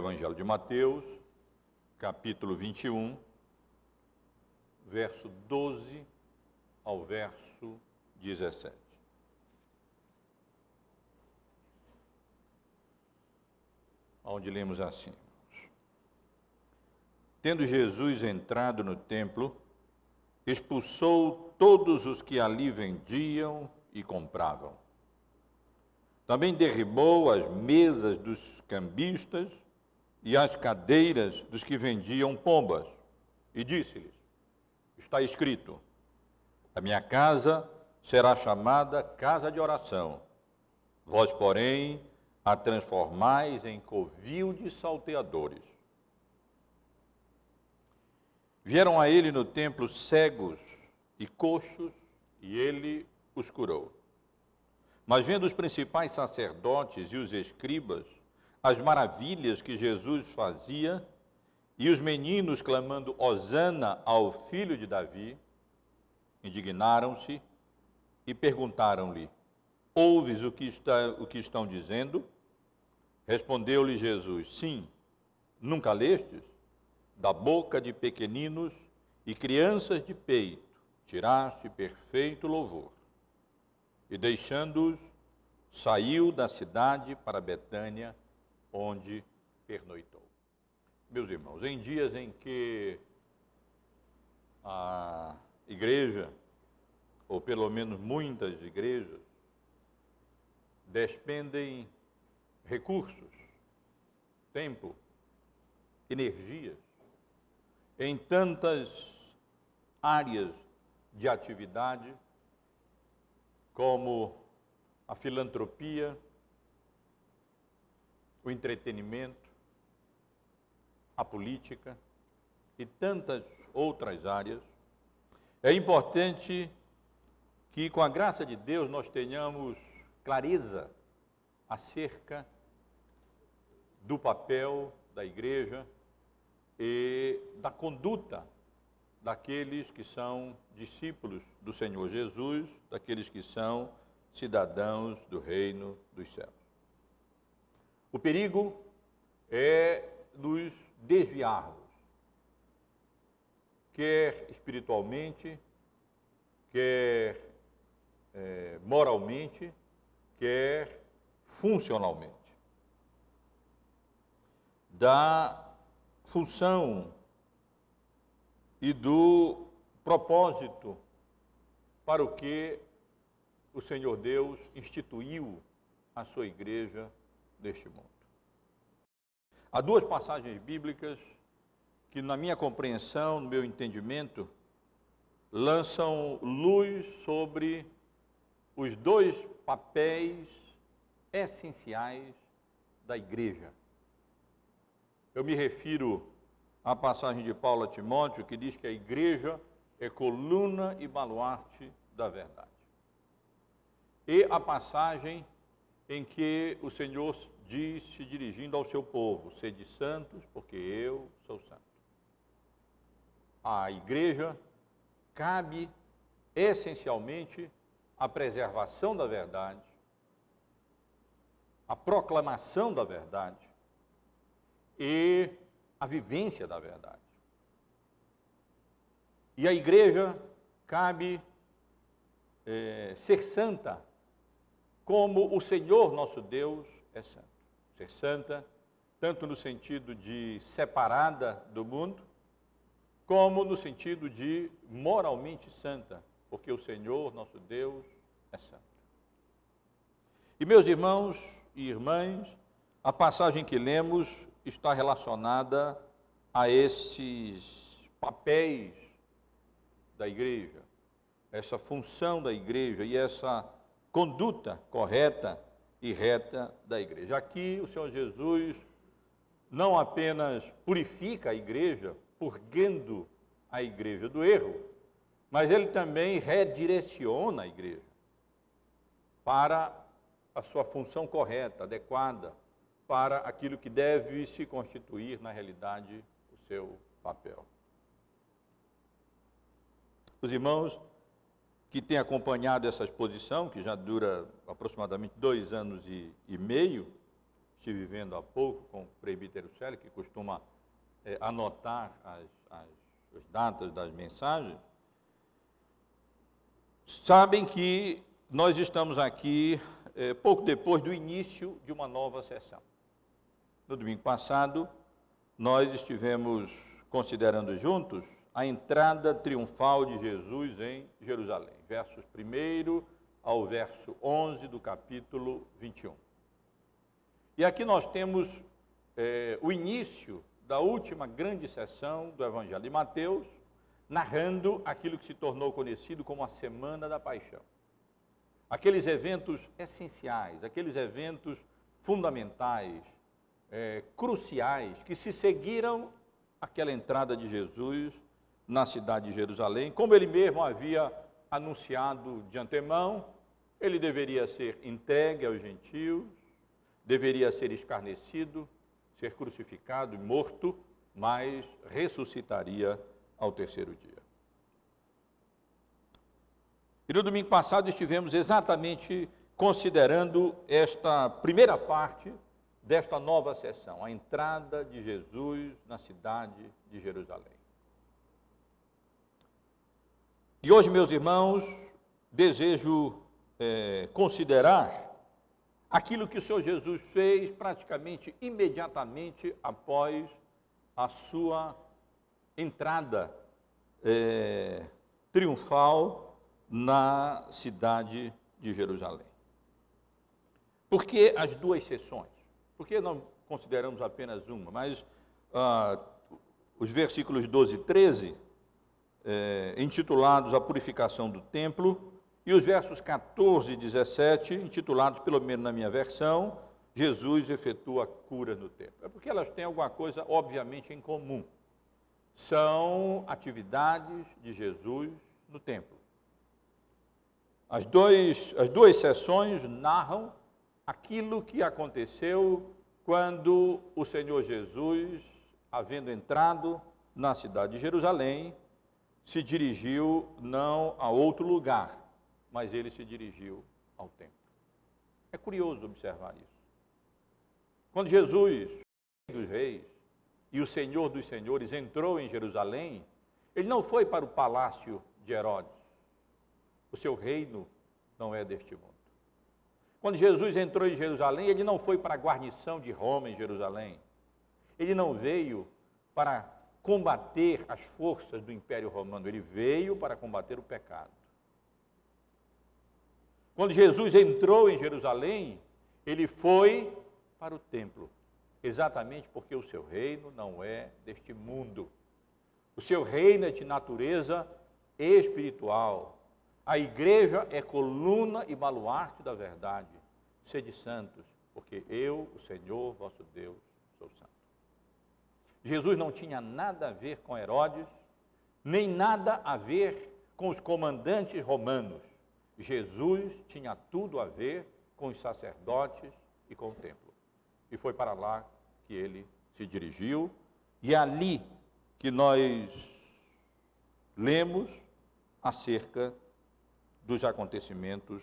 Evangelho de Mateus, capítulo 21, verso 12 ao verso 17. Onde lemos assim: Tendo Jesus entrado no templo, expulsou todos os que ali vendiam e compravam. Também derribou as mesas dos cambistas e as cadeiras dos que vendiam pombas, e disse-lhes: Está escrito, a minha casa será chamada casa de oração. Vós, porém, a transformais em covil de salteadores. Vieram a ele no templo cegos e coxos, e ele os curou. Mas vendo os principais sacerdotes e os escribas as maravilhas que Jesus fazia, e os meninos clamando Hosana ao filho de Davi, indignaram-se e perguntaram-lhe: Ouves o que estão dizendo? Respondeu-lhe Jesus: Sim, nunca lestes? Da boca de pequeninos e crianças de peito tiraste perfeito louvor. E deixando-os, saiu da cidade para Betânia, onde pernoitou. Meus irmãos, em dias em que a igreja, ou pelo menos muitas igrejas, despendem recursos, tempo, energias, em tantas áreas de atividade, como a filantropia, o entretenimento, a política e tantas outras áreas, é importante que, com a graça de Deus, nós tenhamos clareza acerca do papel da igreja e da conduta daqueles que são discípulos do Senhor Jesus, daqueles que são cidadãos do reino dos céus. O perigo é nos desviarmos, quer espiritualmente, quer moralmente, quer funcionalmente, da função e do propósito para o que o Senhor Deus instituiu a sua igreja neste mundo. Há duas passagens bíblicas que, na minha compreensão, no meu entendimento, lançam luz sobre os dois papéis essenciais da igreja. Eu me refiro à passagem de Paulo a Timóteo, que diz que a igreja é coluna e baluarte da verdade. E a passagem em que o Senhor diz, se dirigindo ao seu povo: sede santos, porque eu sou santo. À igreja cabe essencialmente a preservação da verdade, a proclamação da verdade e a vivência da verdade. E a igreja cabe ser santa, como o Senhor nosso Deus é santo. Ser santa, tanto no sentido de separada do mundo, como no sentido de moralmente santa, porque o Senhor nosso Deus é santo. E, meus irmãos e irmãs, a passagem que lemos está relacionada a esses papéis da igreja, essa função da igreja e essa conduta correta e reta da igreja. Aqui o Senhor Jesus não apenas purifica a igreja, purgando a igreja do erro, mas ele também redireciona a igreja para a sua função correta, adequada, para aquilo que deve se constituir, na realidade, o seu papel. Os irmãos que têm acompanhado essa exposição, que já dura aproximadamente 2 anos e meio, estive vendo há pouco com o presbítero Célio, que costuma anotar as datas das mensagens, sabem que nós estamos aqui pouco depois do início de uma nova sessão. No domingo passado, nós estivemos considerando juntos a entrada triunfal de Jesus em Jerusalém, versos 1 ao verso 11 do capítulo 21. E aqui nós temos o início da última grande sessão do Evangelho de Mateus, narrando aquilo que se tornou conhecido como a Semana da Paixão. Aqueles eventos essenciais, aqueles eventos fundamentais, cruciais, que se seguiram àquela entrada de Jesus na cidade de Jerusalém. Como ele mesmo havia anunciado de antemão, ele deveria ser entregue aos gentios, deveria ser escarnecido, ser crucificado e morto, mas ressuscitaria ao terceiro dia. E no domingo passado estivemos exatamente considerando esta primeira parte desta nova sessão, a entrada de Jesus na cidade de Jerusalém. E hoje, meus irmãos, desejo considerar aquilo que o Senhor Jesus fez praticamente imediatamente após a sua entrada triunfal na cidade de Jerusalém. Por que as duas sessões? Por que não consideramos apenas uma? Mas os versículos 12 e 13, intitulados A Purificação do Templo, e os versos 14 e 17, intitulados, pelo menos na minha versão, Jesus efetua a cura no templo. É porque elas têm alguma coisa, obviamente, em comum. São atividades de Jesus no templo. As duas sessões narram aquilo que aconteceu quando o Senhor Jesus, havendo entrado na cidade de Jerusalém, se dirigiu não a outro lugar, mas ele se dirigiu ao templo. É curioso observar isso. Quando Jesus, o Rei dos Reis e o Senhor dos Senhores, entrou em Jerusalém, ele não foi para o palácio de Herodes. O seu reino não é deste mundo. Quando Jesus entrou em Jerusalém, ele não foi para a guarnição de Roma em Jerusalém. Ele não veio para combater as forças do Império Romano, ele veio para combater o pecado. Quando Jesus entrou em Jerusalém, ele foi para o templo, exatamente porque o seu reino não é deste mundo. O seu reino é de natureza espiritual. A igreja é coluna e baluarte da verdade. Sede santos, porque eu, o Senhor, vosso Deus, sou santo. Jesus não tinha nada a ver com Herodes, nem nada a ver com os comandantes romanos. Jesus tinha tudo a ver com os sacerdotes e com o templo. E foi para lá que ele se dirigiu, e é ali que nós lemos acerca dos acontecimentos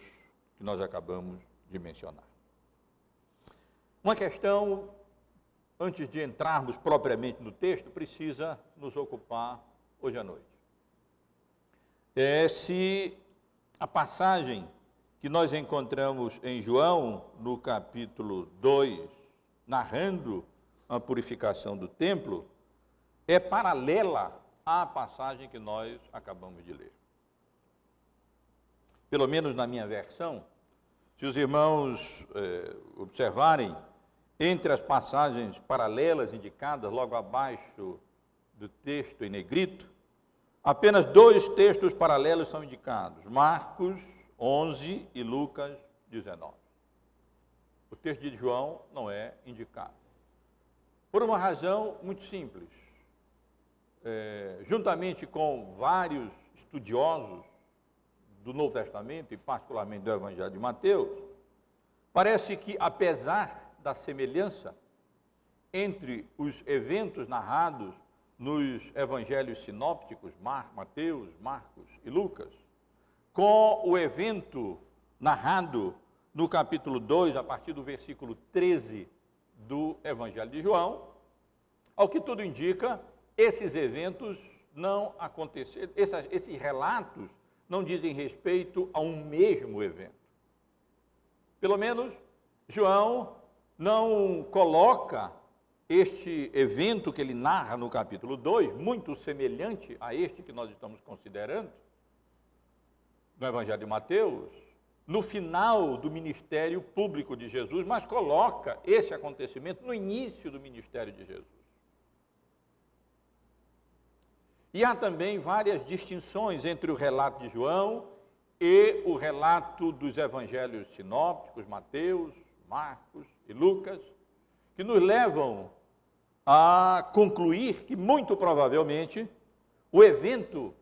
que nós acabamos de mencionar. Uma questão, antes de entrarmos propriamente no texto, precisa nos ocupar hoje à noite. Se a passagem que nós encontramos em João, no capítulo 2, narrando a purificação do templo, é paralela à passagem que nós acabamos de ler. Pelo menos na minha versão, se os irmãos observarem, entre as passagens paralelas indicadas logo abaixo do texto em negrito, apenas dois textos paralelos são indicados, Marcos 11 e Lucas 19. O texto de João não é indicado. Por uma razão muito simples. Juntamente com vários estudiosos do Novo Testamento, e particularmente do Evangelho de Mateus, parece que, apesar da semelhança entre os eventos narrados nos evangelhos sinópticos, Mateus, Marcos e Lucas, com o evento narrado no capítulo 2, a partir do versículo 13 do Evangelho de João. Ao que tudo indica, esses eventos não aconteceram, esses relatos não dizem respeito a um mesmo evento. Pelo menos, João não coloca este evento que ele narra no capítulo 2, muito semelhante a este que nós estamos considerando, no Evangelho de Mateus, no final do ministério público de Jesus, mas coloca esse acontecimento no início do ministério de Jesus. E há também várias distinções entre o relato de João e o relato dos evangelhos sinópticos, Mateus, Marcos e Lucas, que nos levam a concluir que, muito provavelmente, o evento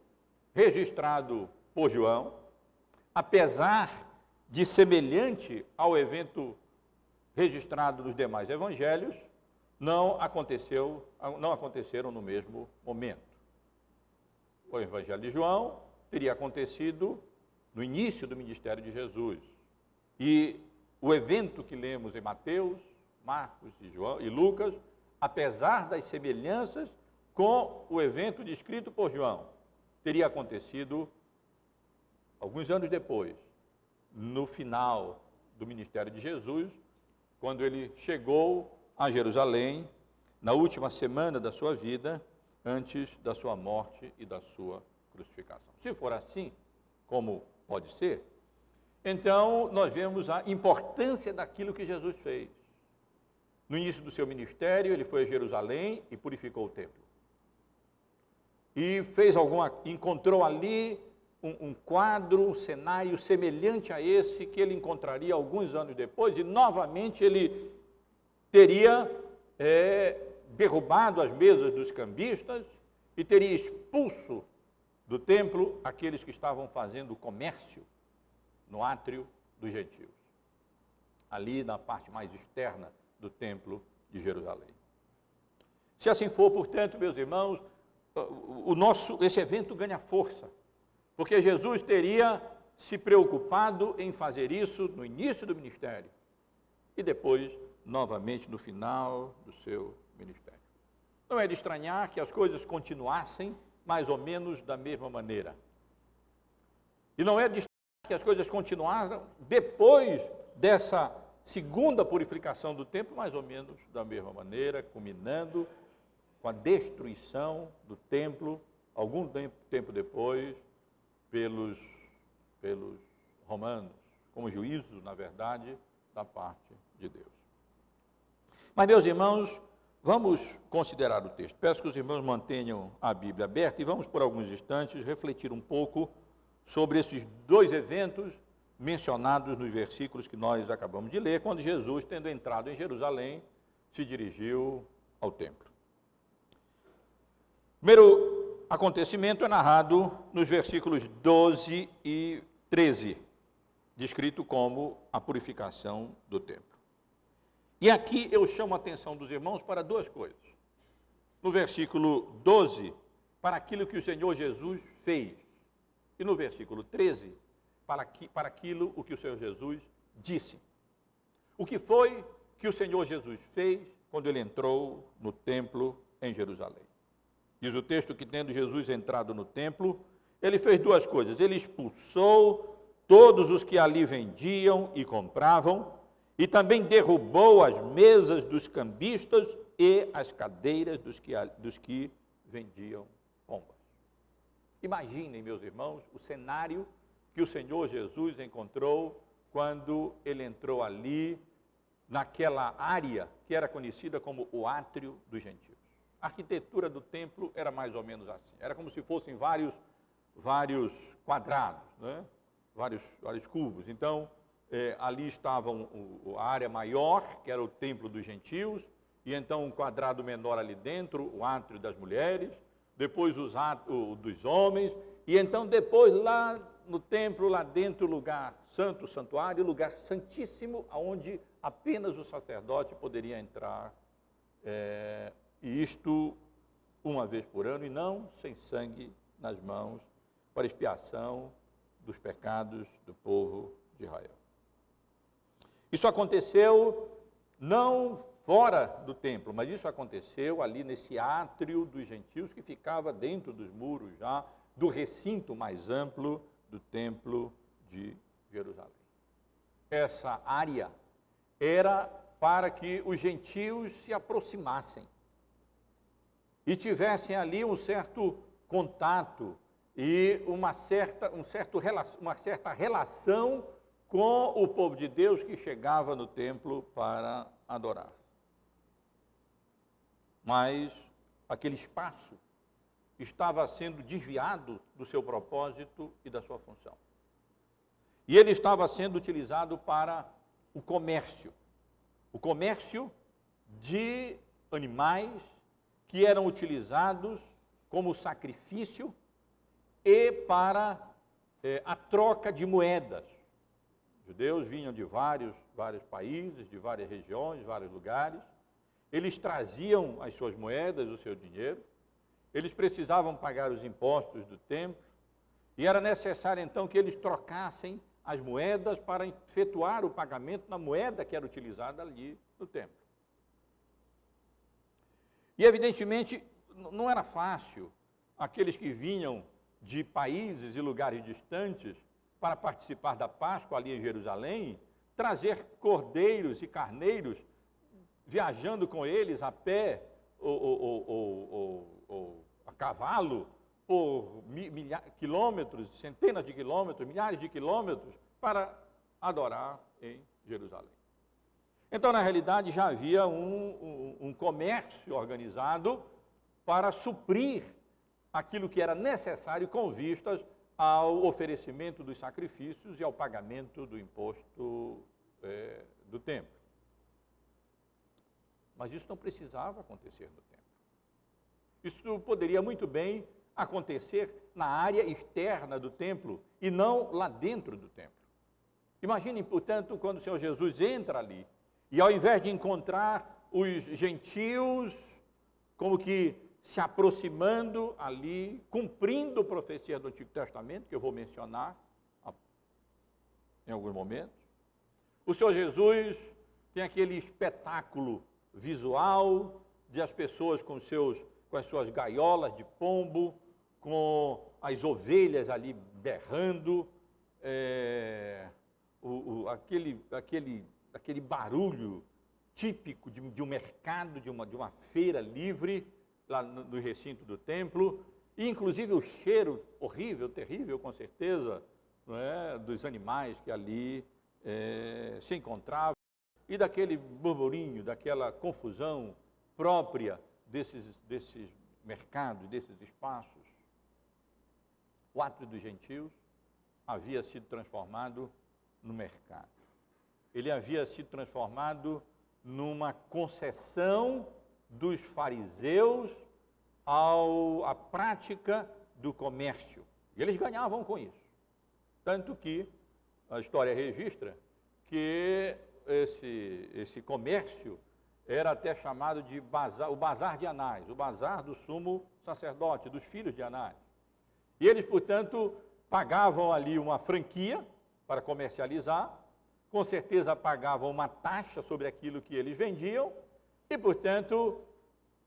registrado por João, apesar de semelhante ao evento registrado nos demais evangelhos, não aconteceram no mesmo momento. O Evangelho de João teria acontecido no início do ministério de Jesus. E o evento que lemos em Mateus, Marcos e Lucas, apesar das semelhanças com o evento descrito por João, teria acontecido alguns anos depois, no final do ministério de Jesus, quando ele chegou a Jerusalém, na última semana da sua vida, antes da sua morte e da sua crucificação. Se for assim, como pode ser, então nós vemos a importância daquilo que Jesus fez. No início do seu ministério, ele foi a Jerusalém e purificou o templo. E encontrou ali um quadro, um cenário semelhante a esse que ele encontraria alguns anos depois, e novamente ele teria derrubado as mesas dos cambistas e teria expulso do templo aqueles que estavam fazendo comércio no átrio dos gentios, ali na parte mais externa do templo de Jerusalém. Se assim for, portanto, meus irmãos, esse evento ganha força, porque Jesus teria se preocupado em fazer isso no início do ministério e depois, novamente, no final do seu ministério. Não é de estranhar que as coisas continuassem mais ou menos da mesma maneira. E não é de estranhar que as coisas continuaram depois dessa segunda purificação do templo, mais ou menos da mesma maneira, culminando com a destruição do templo, algum tempo depois, pelos romanos, como juízo, na verdade, da parte de Deus. Mas, meus irmãos, vamos considerar o texto. Peço que os irmãos mantenham a Bíblia aberta e vamos, por alguns instantes, refletir um pouco sobre esses dois eventos mencionados nos versículos que nós acabamos de ler, quando Jesus, tendo entrado em Jerusalém, se dirigiu ao templo. O primeiro acontecimento é narrado nos versículos 12 e 13, descrito como a purificação do templo. E aqui eu chamo a atenção dos irmãos para duas coisas. No versículo 12, para aquilo que o Senhor Jesus fez. E no versículo 13, para aquilo o que o Senhor Jesus disse. O que foi que o Senhor Jesus fez quando ele entrou no templo em Jerusalém? Diz o texto que, tendo Jesus entrado no templo, ele fez duas coisas. Ele expulsou todos os que ali vendiam e compravam, e também derrubou as mesas dos cambistas e as cadeiras dos que vendiam pombas. Imaginem, meus irmãos, o cenário que o Senhor Jesus encontrou quando ele entrou ali, naquela área que era conhecida como o átrio dos gentios. A arquitetura do templo era mais ou menos assim. Era como se fossem vários quadrados, né? vários cubos. Então, ali estava a área maior, que era o templo dos gentios, e então um quadrado menor ali dentro, o átrio das mulheres, depois dos homens, e então depois lá no templo, lá dentro, o lugar santo, o santuário, o lugar santíssimo, onde apenas o sacerdote poderia entrar, e isto uma vez por ano, e não sem sangue nas mãos, para expiação dos pecados do povo de Israel. Isso aconteceu não fora do templo, mas isso aconteceu ali nesse átrio dos gentios que ficava dentro dos muros já do recinto mais amplo do templo de Jerusalém. Essa área era para que os gentios se aproximassem e tivessem ali um certo contato e uma certa relação com o povo de Deus que chegava no templo para adorar. Mas aquele espaço estava sendo desviado do seu propósito e da sua função. E ele estava sendo utilizado para o comércio de animais que eram utilizados como sacrifício e para a troca de moedas. Os judeus vinham de vários países, de várias regiões, de vários lugares. Eles traziam as suas moedas, o seu dinheiro. Eles precisavam pagar os impostos do templo. E era necessário, então, que eles trocassem as moedas para efetuar o pagamento na moeda que era utilizada ali no templo. E, evidentemente, não era fácil aqueles que vinham de países e lugares distantes para participar da Páscoa ali em Jerusalém, trazer cordeiros e carneiros, viajando com eles a pé ou a cavalo, por quilômetros, centenas de quilômetros, milhares de quilômetros, para adorar em Jerusalém. Então, na realidade, já havia um comércio organizado para suprir aquilo que era necessário com vistas ao oferecimento dos sacrifícios e ao pagamento do imposto do templo. Mas isso não precisava acontecer no templo. Isso poderia muito bem acontecer na área externa do templo e não lá dentro do templo. Imaginem, portanto, quando o Senhor Jesus entra ali e ao invés de encontrar os gentios como que se aproximando ali, cumprindo a profecia do Antigo Testamento, que eu vou mencionar em alguns momentos, o Senhor Jesus tem aquele espetáculo visual de as pessoas com as suas gaiolas de pombo, com as ovelhas ali berrando, aquele barulho típico de um mercado, de uma feira livre, lá no recinto do templo, e inclusive o cheiro horrível, terrível, com certeza, não é, dos animais que ali se encontravam, e daquele burburinho, daquela confusão própria desses mercados, desses espaços. O átrio dos gentios havia sido transformado no mercado. Ele havia sido transformado numa concessão dos fariseus à prática do comércio. E eles ganhavam com isso. Tanto que a história registra que esse comércio era até chamado de o bazar de Anás, o bazar do sumo sacerdote, dos filhos de Anás. E eles, portanto, pagavam ali uma franquia para comercializar, com certeza pagavam uma taxa sobre aquilo que eles vendiam, e, portanto,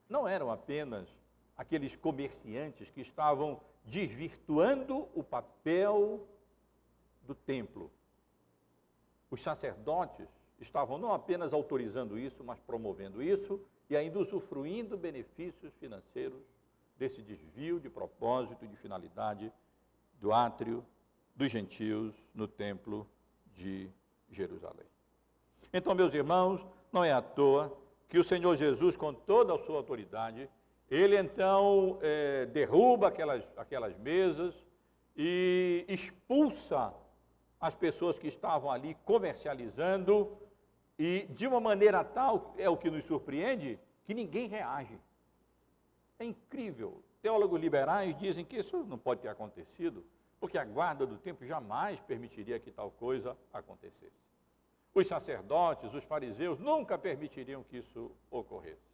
não eram apenas aqueles comerciantes que estavam desvirtuando o papel do templo. Os sacerdotes estavam não apenas autorizando isso, mas promovendo isso e ainda usufruindo benefícios financeiros desse desvio de propósito e de finalidade do átrio dos gentios no templo de Jerusalém. Então, meus irmãos, não é à toa que o Senhor Jesus, com toda a sua autoridade, ele então derruba aquelas mesas e expulsa as pessoas que estavam ali comercializando, e de uma maneira tal, é o que nos surpreende, que ninguém reage. É incrível. Teólogos liberais dizem que isso não pode ter acontecido, porque a guarda do templo jamais permitiria que tal coisa acontecesse. Os sacerdotes, os fariseus, nunca permitiriam que isso ocorresse.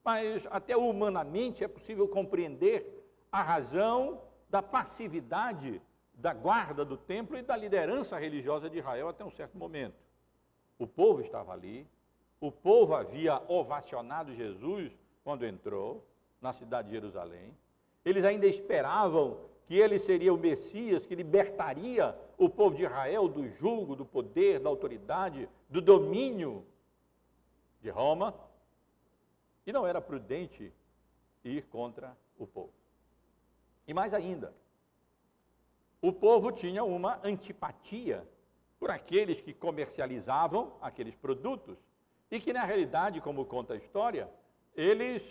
Mas até humanamente é possível compreender a razão da passividade da guarda do templo e da liderança religiosa de Israel até um certo momento. O povo estava ali, O povo havia ovacionado Jesus quando entrou na cidade de Jerusalém. Eles ainda esperavam que ele seria o Messias que libertaria o povo de Israel do jugo, do poder, da autoridade, do domínio de Roma. E não era prudente ir contra o povo. E mais ainda, o povo tinha uma antipatia por aqueles que comercializavam aqueles produtos e que, na realidade, como conta a história, eles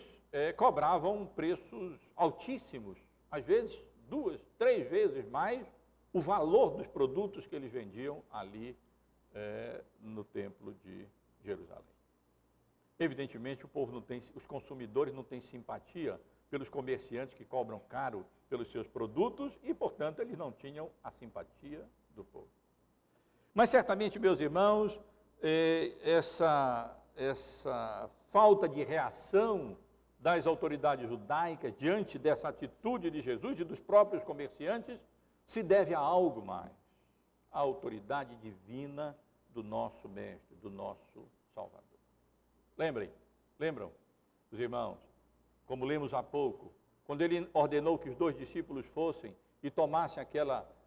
cobravam preços altíssimos, às vezes 2, 3 vezes mais o valor dos produtos que eles vendiam ali no templo de Jerusalém. Evidentemente, o povo não tem, os consumidores não têm simpatia pelos comerciantes que cobram caro pelos seus produtos e, portanto, eles não tinham a simpatia do povo. Mas certamente, meus irmãos, essa falta de reação das autoridades judaicas diante dessa atitude de Jesus e dos próprios comerciantes se deve a algo mais, a autoridade divina do nosso Mestre, do nosso Salvador. Lembram, os irmãos, como lemos há pouco, quando ele ordenou que os 2 discípulos fossem e tomassem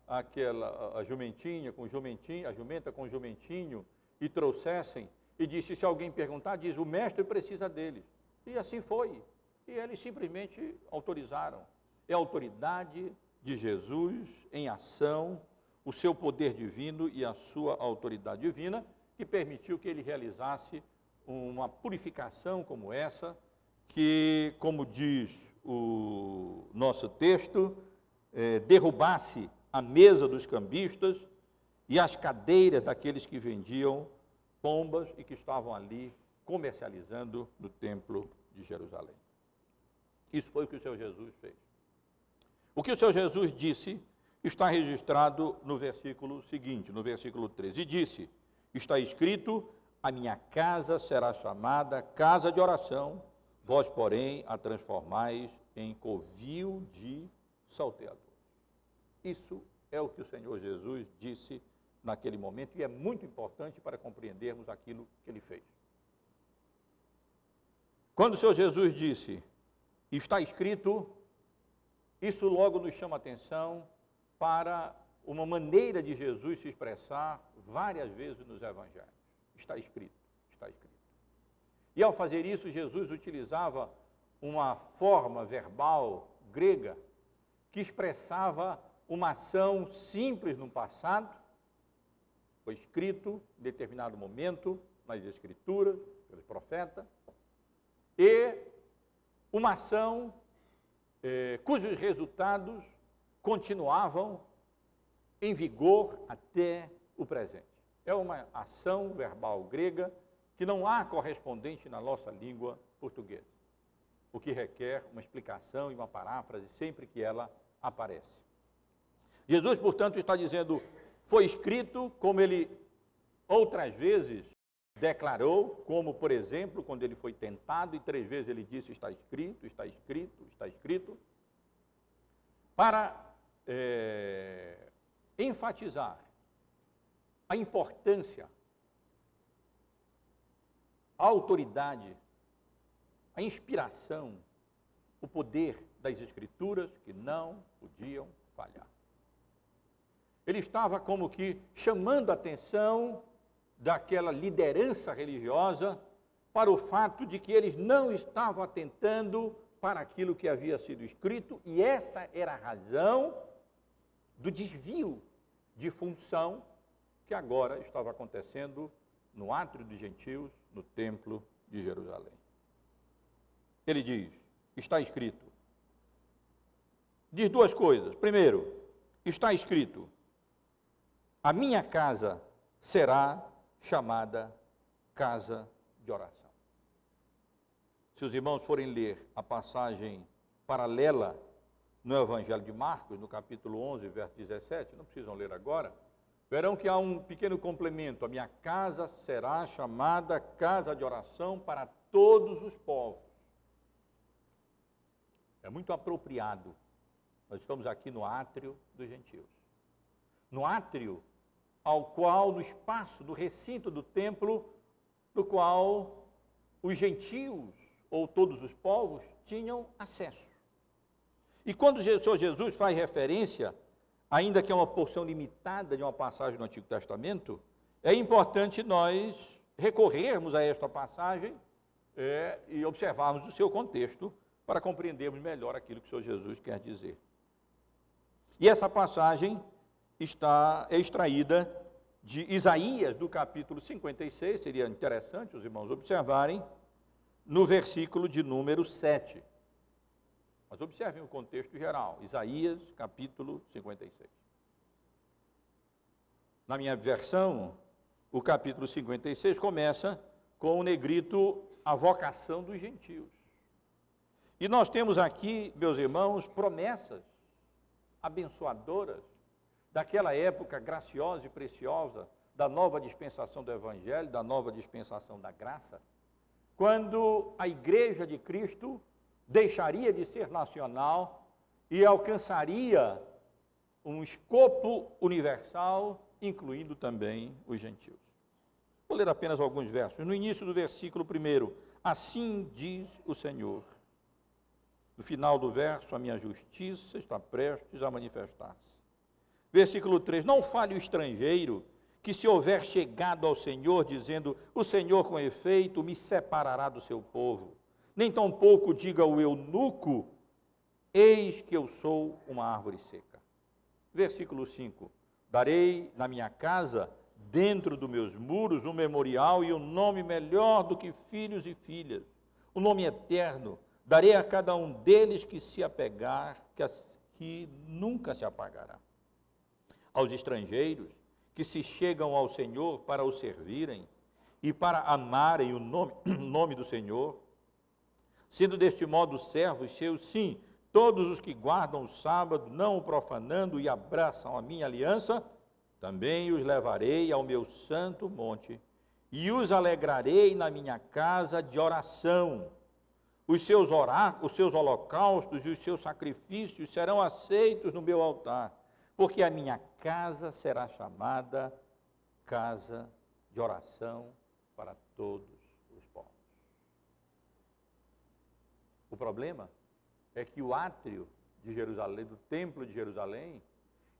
a jumentinha com o jumentinho, a jumenta com o jumentinho e trouxessem, e disse, se alguém perguntar, diz, o mestre precisa deles. E assim foi. E eles simplesmente autorizaram. É a autoridade de Jesus em ação, o seu poder divino e a sua autoridade divina, que permitiu que ele realizasse uma purificação como essa, que, como diz o nosso texto, derrubasse a mesa dos cambistas e as cadeiras daqueles que vendiam pombas e que estavam ali comercializando no templo de Jerusalém. Isso foi o que o Senhor Jesus fez. O que o Senhor Jesus disse está registrado no versículo seguinte, no versículo 13. E disse, está escrito, a minha casa será chamada casa de oração, vós, porém, a transformais em covil de salteadores. Isso é o que o Senhor Jesus disse naquele momento e é muito importante para compreendermos aquilo que ele fez. Quando o Senhor Jesus disse, está escrito, isso logo nos chama a atenção para uma maneira de Jesus se expressar várias vezes nos evangelhos. Está escrito, está escrito. E ao fazer isso, Jesus utilizava uma forma verbal grega que expressava uma ação simples no passado, foi escrito em determinado momento nas Escrituras, pelos profetas, e uma ação cujos resultados continuavam em vigor até o presente. É uma ação verbal grega que não há correspondente na nossa língua portuguesa, o que requer uma explicação e uma paráfrase sempre que ela aparece. Jesus, portanto, está dizendo, foi escrito, como ele outras vezes declarou, como, por exemplo, quando ele foi tentado, e 3 vezes ele disse, está escrito, está escrito, está escrito, para enfatizar a importância, a autoridade, a inspiração, o poder das Escrituras que não podiam falhar. Ele estava como que chamando a atenção daquela liderança religiosa para o fato de que eles não estavam atentando para aquilo que havia sido escrito, e essa era a razão do desvio de função que agora estava acontecendo no átrio dos gentios, no templo de Jerusalém. Ele diz, está escrito. Diz 2 coisas. Primeiro, está escrito, a minha casa será chamada casa de oração. Se os irmãos forem ler a passagem paralela no Evangelho de Marcos, no capítulo 11, verso 17, não precisam ler agora, verão que há um pequeno complemento, a minha casa será chamada casa de oração para todos os povos. É muito apropriado. Nós estamos aqui no átrio dos gentios. No átrio ao qual, no espaço do recinto do templo, no qual os gentios, ou todos os povos, tinham acesso. E quando o Senhor Jesus faz referência, ainda que é uma porção limitada de uma passagem do Antigo Testamento, é importante nós recorrermos a esta passagem e observarmos o seu contexto para compreendermos melhor aquilo que o Senhor Jesus quer dizer. E essa passagem é extraída de Isaías, do capítulo 56, seria interessante os irmãos observarem, no versículo de número 7. Mas observem o contexto geral, Isaías, capítulo 56. Na minha versão, o capítulo 56 começa com o negrito, a vocação dos gentios. E nós temos aqui, meus irmãos, promessas abençoadoras daquela época graciosa e preciosa, da nova dispensação do Evangelho, da nova dispensação da graça, quando a Igreja de Cristo deixaria de ser nacional e alcançaria um escopo universal, incluindo também os gentios. Vou ler apenas alguns versos. No início do versículo 1, assim diz o Senhor. No final do verso, a minha justiça está prestes a manifestar-se. Versículo 3, não fale o estrangeiro, que se houver chegado ao Senhor, dizendo, o Senhor com efeito me separará do seu povo. Nem tampouco diga o eunuco, eis que eu sou uma árvore seca. Versículo 5, darei na minha casa, dentro dos meus muros, um memorial e um nome melhor do que filhos e filhas, um nome eterno, darei a cada um deles que se apegar, que nunca se apagará. Aos estrangeiros que se chegam ao Senhor para o servirem e para amarem o nome do Senhor, sendo deste modo servos seus, sim, todos os que guardam o sábado, não o profanando e abraçam a minha aliança, também os levarei ao meu santo monte e os alegrarei na minha casa de oração. Os seus holocaustos e os seus sacrifícios serão aceitos no meu altar, porque a minha casa será chamada casa de oração para todos os povos. O problema é que o átrio de Jerusalém, do templo de Jerusalém,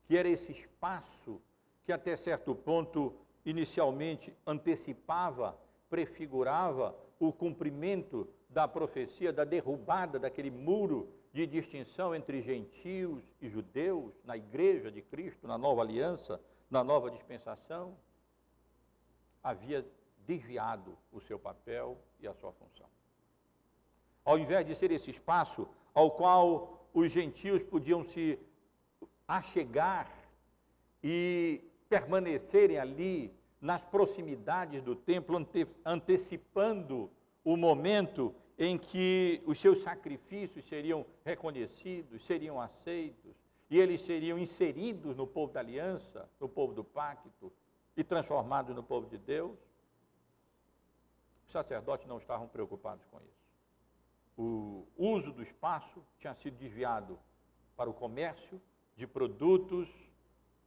que era esse espaço que até certo ponto inicialmente antecipava, prefigurava o cumprimento da profecia, da derrubada daquele muro de distinção entre gentios e judeus, na igreja de Cristo, na nova aliança, na nova dispensação, havia desviado o seu papel e a sua função. Ao invés de ser esse espaço ao qual os gentios podiam se achegar e permanecerem ali nas proximidades do templo, antecipando o momento em que os seus sacrifícios seriam reconhecidos, seriam aceitos, e eles seriam inseridos no povo da aliança, no povo do pacto, e transformados no povo de Deus, os sacerdotes não estavam preocupados com isso. O uso do espaço tinha sido desviado para o comércio de produtos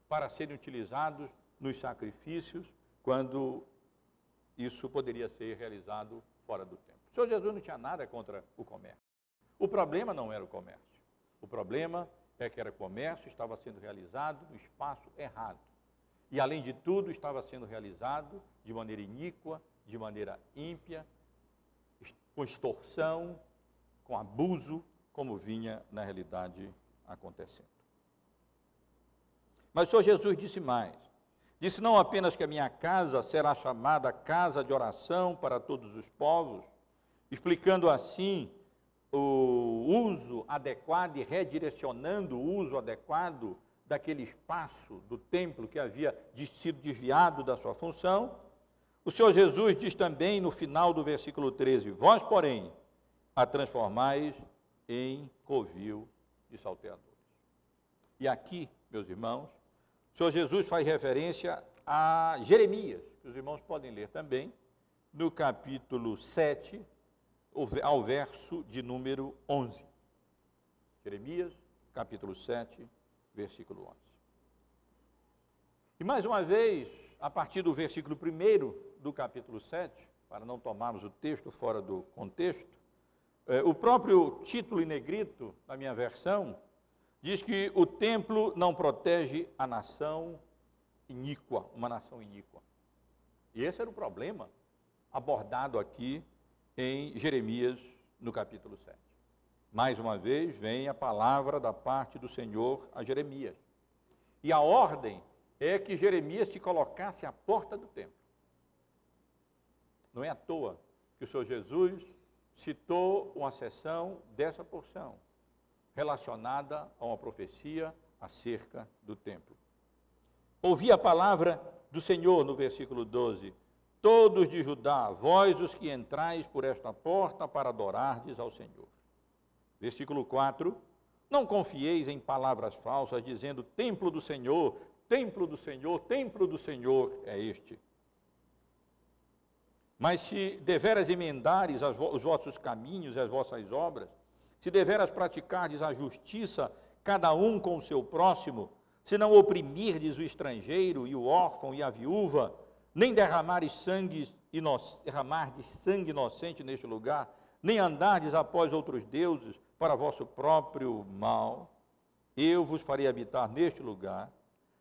para serem utilizados nos sacrifícios, quando isso poderia ser realizado fora do templo. O Senhor Jesus não tinha nada contra o comércio. O problema não era o comércio. O problema é que era comércio, estava sendo realizado no espaço errado. E, além de tudo, estava sendo realizado de maneira iníqua, de maneira ímpia, com extorsão, com abuso, como vinha, na realidade, acontecendo. Mas o Senhor Jesus disse mais. Disse não apenas que a minha casa será chamada casa de oração para todos os povos, explicando assim o uso adequado e redirecionando o uso adequado daquele espaço do templo que havia sido desviado da sua função. O Senhor Jesus diz também no final do versículo 13, vós, porém, a transformais em covil de salteadores. E aqui, meus irmãos, o Senhor Jesus faz referência a Jeremias, que os irmãos podem ler também, no capítulo 7, ao verso de número 11. Jeremias, capítulo 7, versículo 11. E mais uma vez, a partir do versículo 1 do capítulo 7, para não tomarmos o texto fora do contexto, o próprio título em negrito, na minha versão, diz que o templo não protege a nação iníqua, uma nação iníqua. E esse era o problema abordado aqui em Jeremias, no capítulo 7. Mais uma vez, vem a palavra da parte do Senhor a Jeremias. E a ordem é que Jeremias se colocasse à porta do templo. Não é à toa que o Senhor Jesus citou uma seção dessa porção, relacionada a uma profecia acerca do templo. Ouvi a palavra do Senhor, no versículo 12, todos de Judá, vós os que entrais por esta porta para adorardes ao Senhor. Versículo 4, não confieis em palavras falsas, dizendo, templo do Senhor, templo do Senhor, templo do Senhor é este. Mas se deveras emendares os vossos caminhos e as vossas obras, se deveras praticardes a justiça, cada um com o seu próximo, se não oprimirdes o estrangeiro e o órfão e a viúva, nem derramardes sangue inocente neste lugar, nem andardes após outros deuses para vosso próprio mal, eu vos farei habitar neste lugar,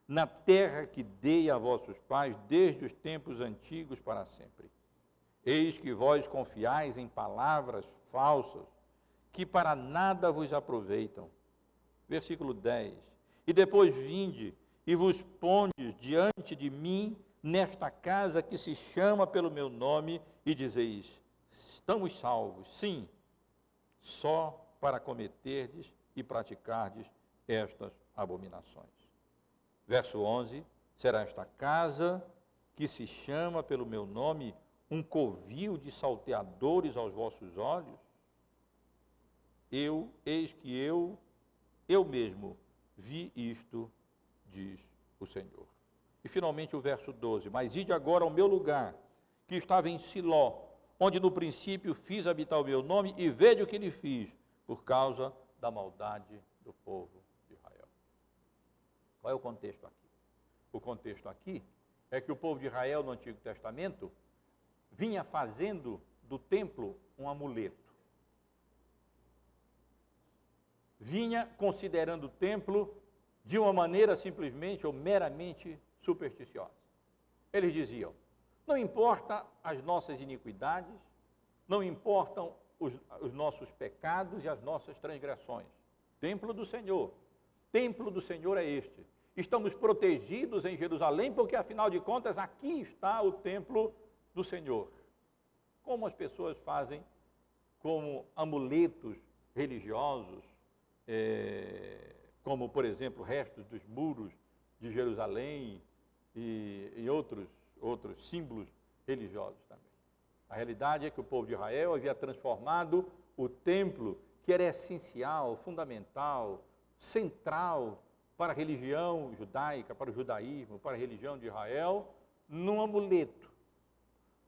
na terra que dei a vossos pais desde os tempos antigos para sempre. Eis que vós confiais em palavras falsas, que para nada vos aproveitam. Versículo 10. E depois vinde e vos pondes diante de mim, nesta casa que se chama pelo meu nome, e dizeis, estamos salvos, sim, só para cometerdes e praticardes estas abominações. Verso 11, será esta casa que se chama pelo meu nome um covil de salteadores aos vossos olhos? Eis que eu mesmo vi isto, diz o Senhor. E finalmente o verso 12, mas ide agora ao meu lugar, que estava em Siló, onde no princípio fiz habitar o meu nome, e vede o que lhe fiz, por causa da maldade do povo de Israel. Qual é o contexto aqui? O contexto aqui é que o povo de Israel, no Antigo Testamento, vinha fazendo do templo um amuleto. Vinha considerando o templo de uma maneira simplesmente ou meramente supersticiosa. Eles diziam, não importa as nossas iniquidades, não importam os nossos pecados e as nossas transgressões. Templo do Senhor é este. Estamos protegidos em Jerusalém, porque afinal de contas aqui está o templo do Senhor. Como as pessoas fazem como amuletos religiosos, como por exemplo restos dos muros de Jerusalém e outros símbolos religiosos também. A realidade é que o povo de Israel havia transformado o templo, que era essencial, fundamental, central para a religião judaica, para o judaísmo, para a religião de Israel, num amuleto,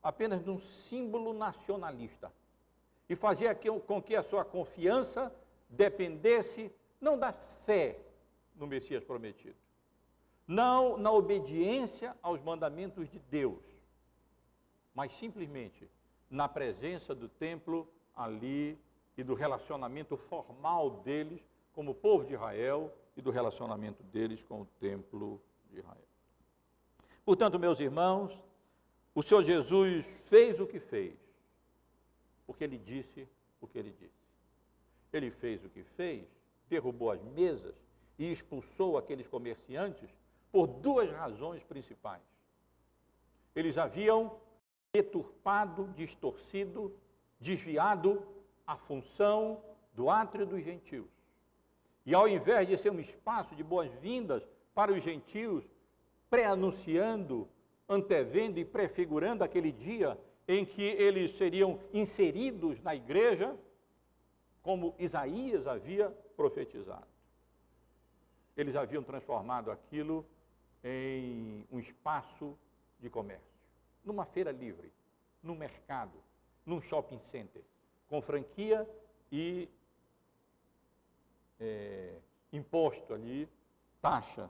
apenas num símbolo nacionalista. E fazia com que a sua confiança dependesse não da fé no Messias prometido, não na obediência aos mandamentos de Deus, mas simplesmente na presença do templo ali e do relacionamento formal deles como povo de Israel e do relacionamento deles com o templo de Israel. Portanto, meus irmãos, o Senhor Jesus fez o que fez, porque Ele disse o que Ele disse. Ele fez o que fez, derrubou as mesas e expulsou aqueles comerciantes por duas razões principais. Eles haviam deturpado, distorcido, desviado a função do átrio dos gentios. E ao invés de ser um espaço de boas-vindas para os gentios, pré-anunciando, antevendo e prefigurando aquele dia em que eles seriam inseridos na igreja, como Isaías havia profetizado. Eles haviam transformado aquilo em um espaço de comércio, numa feira livre, num mercado, num shopping center, com franquia e imposto ali, taxa,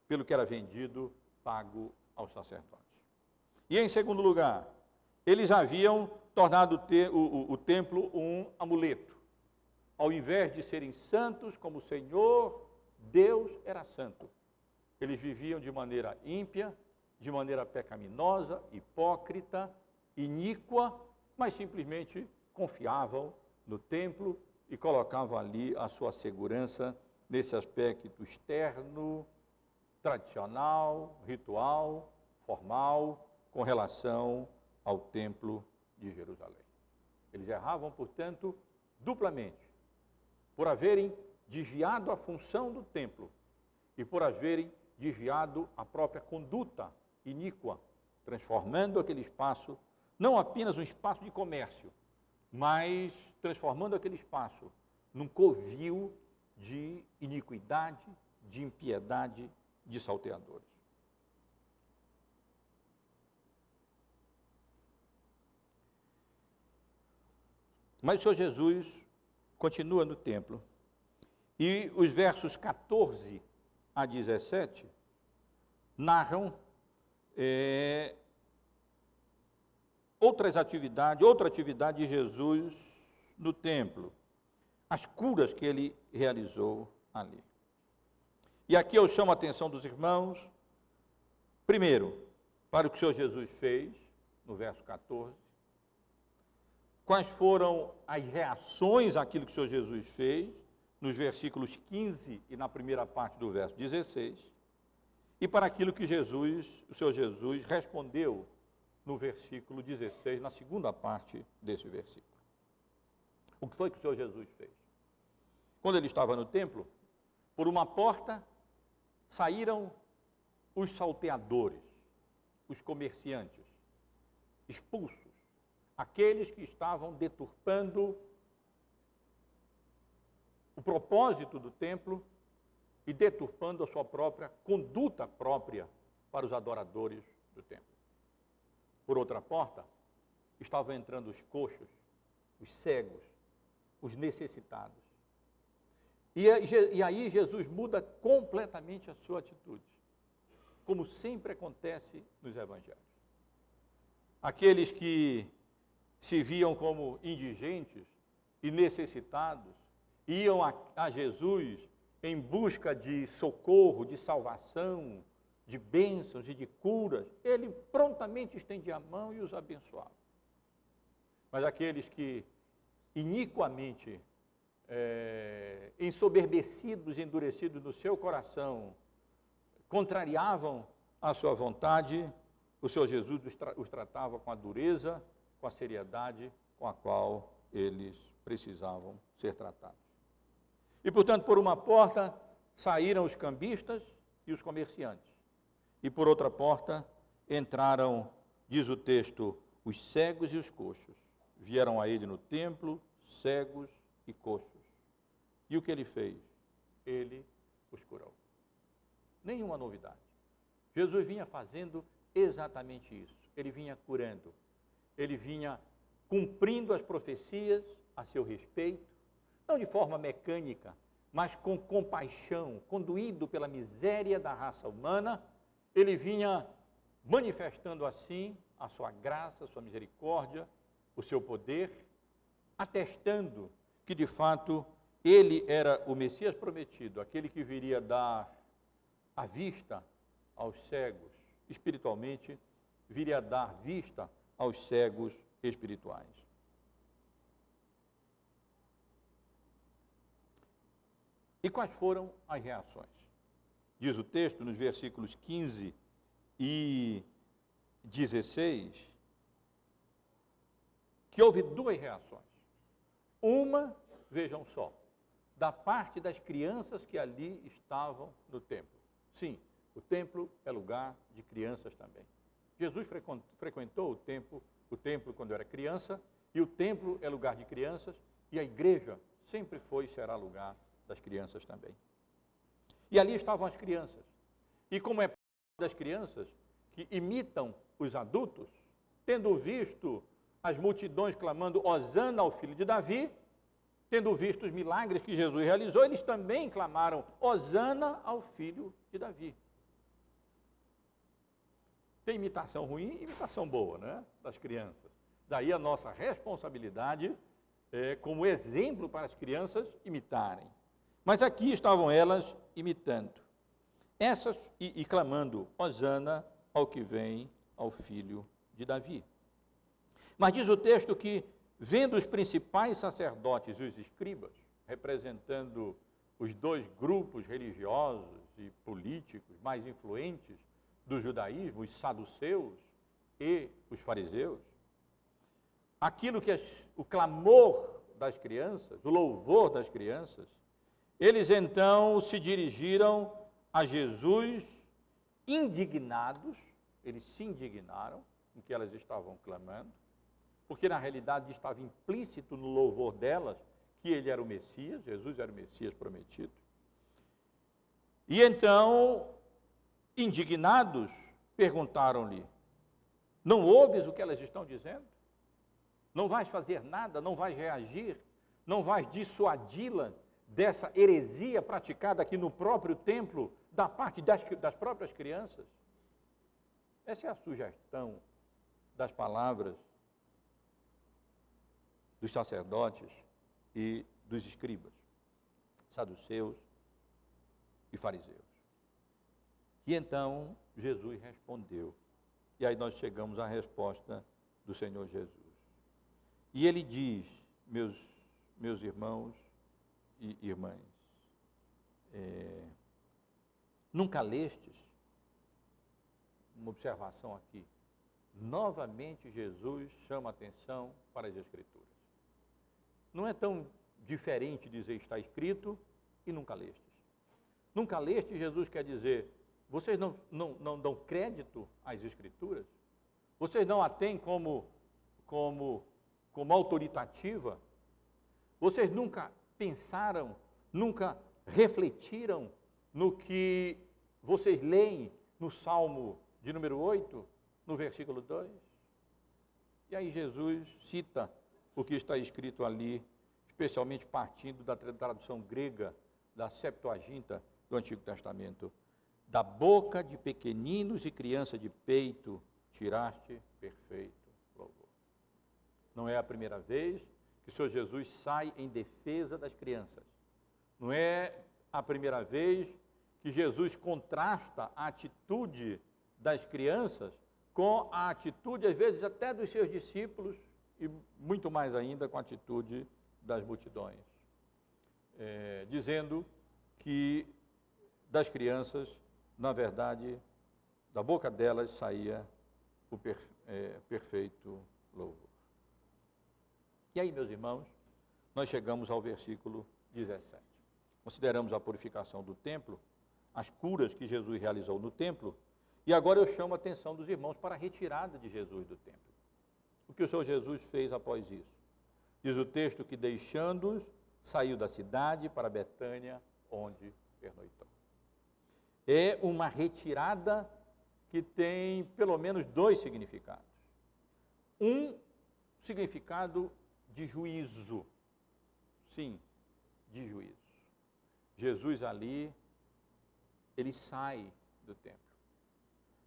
pelo que era vendido, pago aos sacerdotes. E em segundo lugar, eles haviam tornado o templo um amuleto. Ao invés de serem santos, como o Senhor, Deus era santo. Eles viviam de maneira ímpia, de maneira pecaminosa, hipócrita, iníqua, mas simplesmente confiavam no templo e colocavam ali a sua segurança nesse aspecto externo, tradicional, ritual, formal, com relação ao templo de Jerusalém. Eles erravam, portanto, duplamente, por haverem desviado a função do templo e por haverem desviado a própria conduta iníqua, transformando aquele espaço, não apenas um espaço de comércio, mas transformando aquele espaço num covil de iniquidade, de impiedade, de salteadores. Mas o Senhor Jesus continua no templo, e os versos 14 a 17 narram outra atividade de Jesus no templo, as curas que ele realizou ali. E aqui eu chamo a atenção dos irmãos, primeiro, para o que o Senhor Jesus fez, no verso 14, quais foram as reações àquilo que o Senhor Jesus fez, nos versículos 15 e na primeira parte do verso 16, e para aquilo que o Senhor Jesus respondeu no versículo 16, na segunda parte desse versículo. O que foi que o Senhor Jesus fez? Quando ele estava no templo, por uma porta saíram os salteadores, os comerciantes, expulsos, aqueles que estavam deturpando o propósito do templo e deturpando a sua própria conduta própria para os adoradores do templo. Por outra porta, estavam entrando os coxos, os cegos, os necessitados. E aí Jesus muda completamente a sua atitude, como sempre acontece nos evangelhos. Aqueles que se viam como indigentes e necessitados, iam a Jesus em busca de socorro, de salvação, de bênçãos e de curas, ele prontamente estendia a mão e os abençoava. Mas aqueles que iniquamente, ensoberbecidos, endurecidos no seu coração, contrariavam a sua vontade, o Senhor Jesus os tratava com a dureza, com a seriedade com a qual eles precisavam ser tratados. E, portanto, por uma porta saíram os cambistas e os comerciantes. E por outra porta entraram, diz o texto, os cegos e os coxos. Vieram a ele no templo, cegos e coxos. E o que ele fez? Ele os curou. Nenhuma novidade. Jesus vinha fazendo exatamente isso. Ele vinha curando. Ele vinha cumprindo as profecias a seu respeito, não de forma mecânica, mas com compaixão, conduído pela miséria da raça humana. Ele vinha manifestando assim a sua graça, a sua misericórdia, o seu poder, atestando que de fato ele era o Messias prometido, aquele que viria dar a vista aos cegos espiritualmente, viria dar vista aos cegos espirituais. E quais foram as reações? Diz o texto, nos versículos 15 e 16, que houve duas reações. Uma, vejam só, da parte das crianças que ali estavam no templo. Sim, o templo é lugar de crianças também. Jesus frequentou o templo quando era criança, e o templo é lugar de crianças, e a igreja sempre foi e será lugar das crianças também. E ali estavam as crianças. E como é das crianças que imitam os adultos, tendo visto as multidões clamando Hosana ao filho de Davi, tendo visto os milagres que Jesus realizou, eles também clamaram Hosana ao filho de Davi. Tem imitação ruim e imitação boa, né? Das crianças. Daí a nossa responsabilidade como exemplo para as crianças imitarem. Mas aqui estavam elas imitando. Essas e clamando, hosana ao que vem, ao filho de Davi. Mas diz o texto que, vendo os principais sacerdotes e os escribas, representando os dois grupos religiosos e políticos mais influentes do judaísmo, os saduceus e os fariseus, aquilo que o clamor das crianças, o louvor das crianças, eles então se dirigiram a Jesus indignados, eles se indignaram com o que elas estavam clamando, porque na realidade estava implícito no louvor delas que ele era o Messias, Jesus era o Messias prometido. E então, indignados, perguntaram-lhe: não ouves o que elas estão dizendo? Não vais fazer nada, não vais reagir, não vais dissuadi-las dessa heresia praticada aqui no próprio templo, da parte das próprias crianças? Essa é a sugestão das palavras dos sacerdotes e dos escribas, saduceus e fariseus. E então Jesus respondeu. E aí nós chegamos à resposta do Senhor Jesus. E ele diz, meus irmãos e irmãs, nunca lestes, uma observação aqui, novamente Jesus chama a atenção para as Escrituras. Não é tão diferente dizer está escrito e nunca lestes. Nunca lestes, Jesus quer dizer, vocês não dão crédito às Escrituras? Vocês não a têm como autoritativa? Vocês nunca pensaram, nunca refletiram no que vocês leem no Salmo de número 8, no versículo 2? E aí Jesus cita o que está escrito ali, especialmente partindo da tradução grega da Septuaginta do Antigo Testamento. Da boca de pequeninos e criança de peito tiraste perfeito louvor. Não é a primeira vez que o Senhor Jesus sai em defesa das crianças. Não é a primeira vez que Jesus contrasta a atitude das crianças com a atitude, às vezes, até dos seus discípulos e muito mais ainda com a atitude das multidões. Dizendo que das crianças, na verdade, da boca delas saía o perfeito louvor. E aí, meus irmãos, nós chegamos ao versículo 17. Consideramos a purificação do templo, as curas que Jesus realizou no templo, e agora eu chamo a atenção dos irmãos para a retirada de Jesus do templo. O que o Senhor Jesus fez após isso? Diz o texto que, deixando-os, saiu da cidade para Betânia, onde pernoitou. É uma retirada que tem pelo menos dois significados. Um significado de juízo. Sim, de juízo. Jesus ali, ele sai do templo.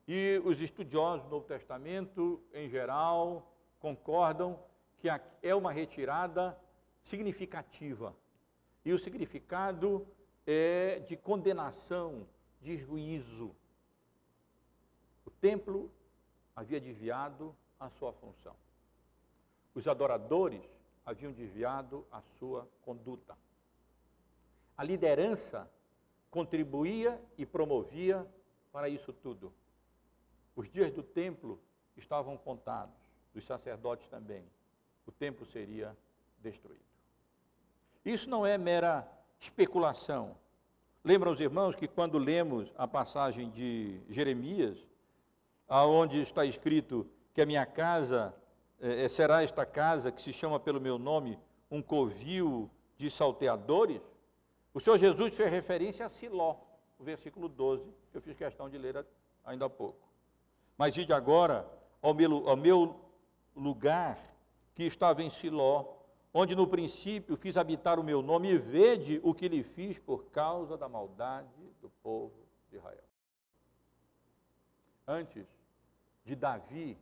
E os estudiosos do Novo Testamento, em geral, concordam que é uma retirada significativa. E o significado é de condenação, de juízo. O templo havia desviado a sua função. Os adoradores haviam desviado a sua conduta. A liderança contribuía e promovia para isso tudo. Os dias do templo estavam contados, dos sacerdotes também. O templo seria destruído. Isso não é mera especulação. Lembram os irmãos que quando lemos a passagem de Jeremias, aonde está escrito que a minha casa será esta casa que se chama pelo meu nome um covil de salteadores, o Senhor Jesus fez referência a Siló, o versículo 12, que eu fiz questão de ler ainda há pouco. Mas ide agora ao meu lugar que estava em Siló, onde no princípio fiz habitar o meu nome, e vede o que lhe fiz por causa da maldade do povo de Israel. Antes de Davi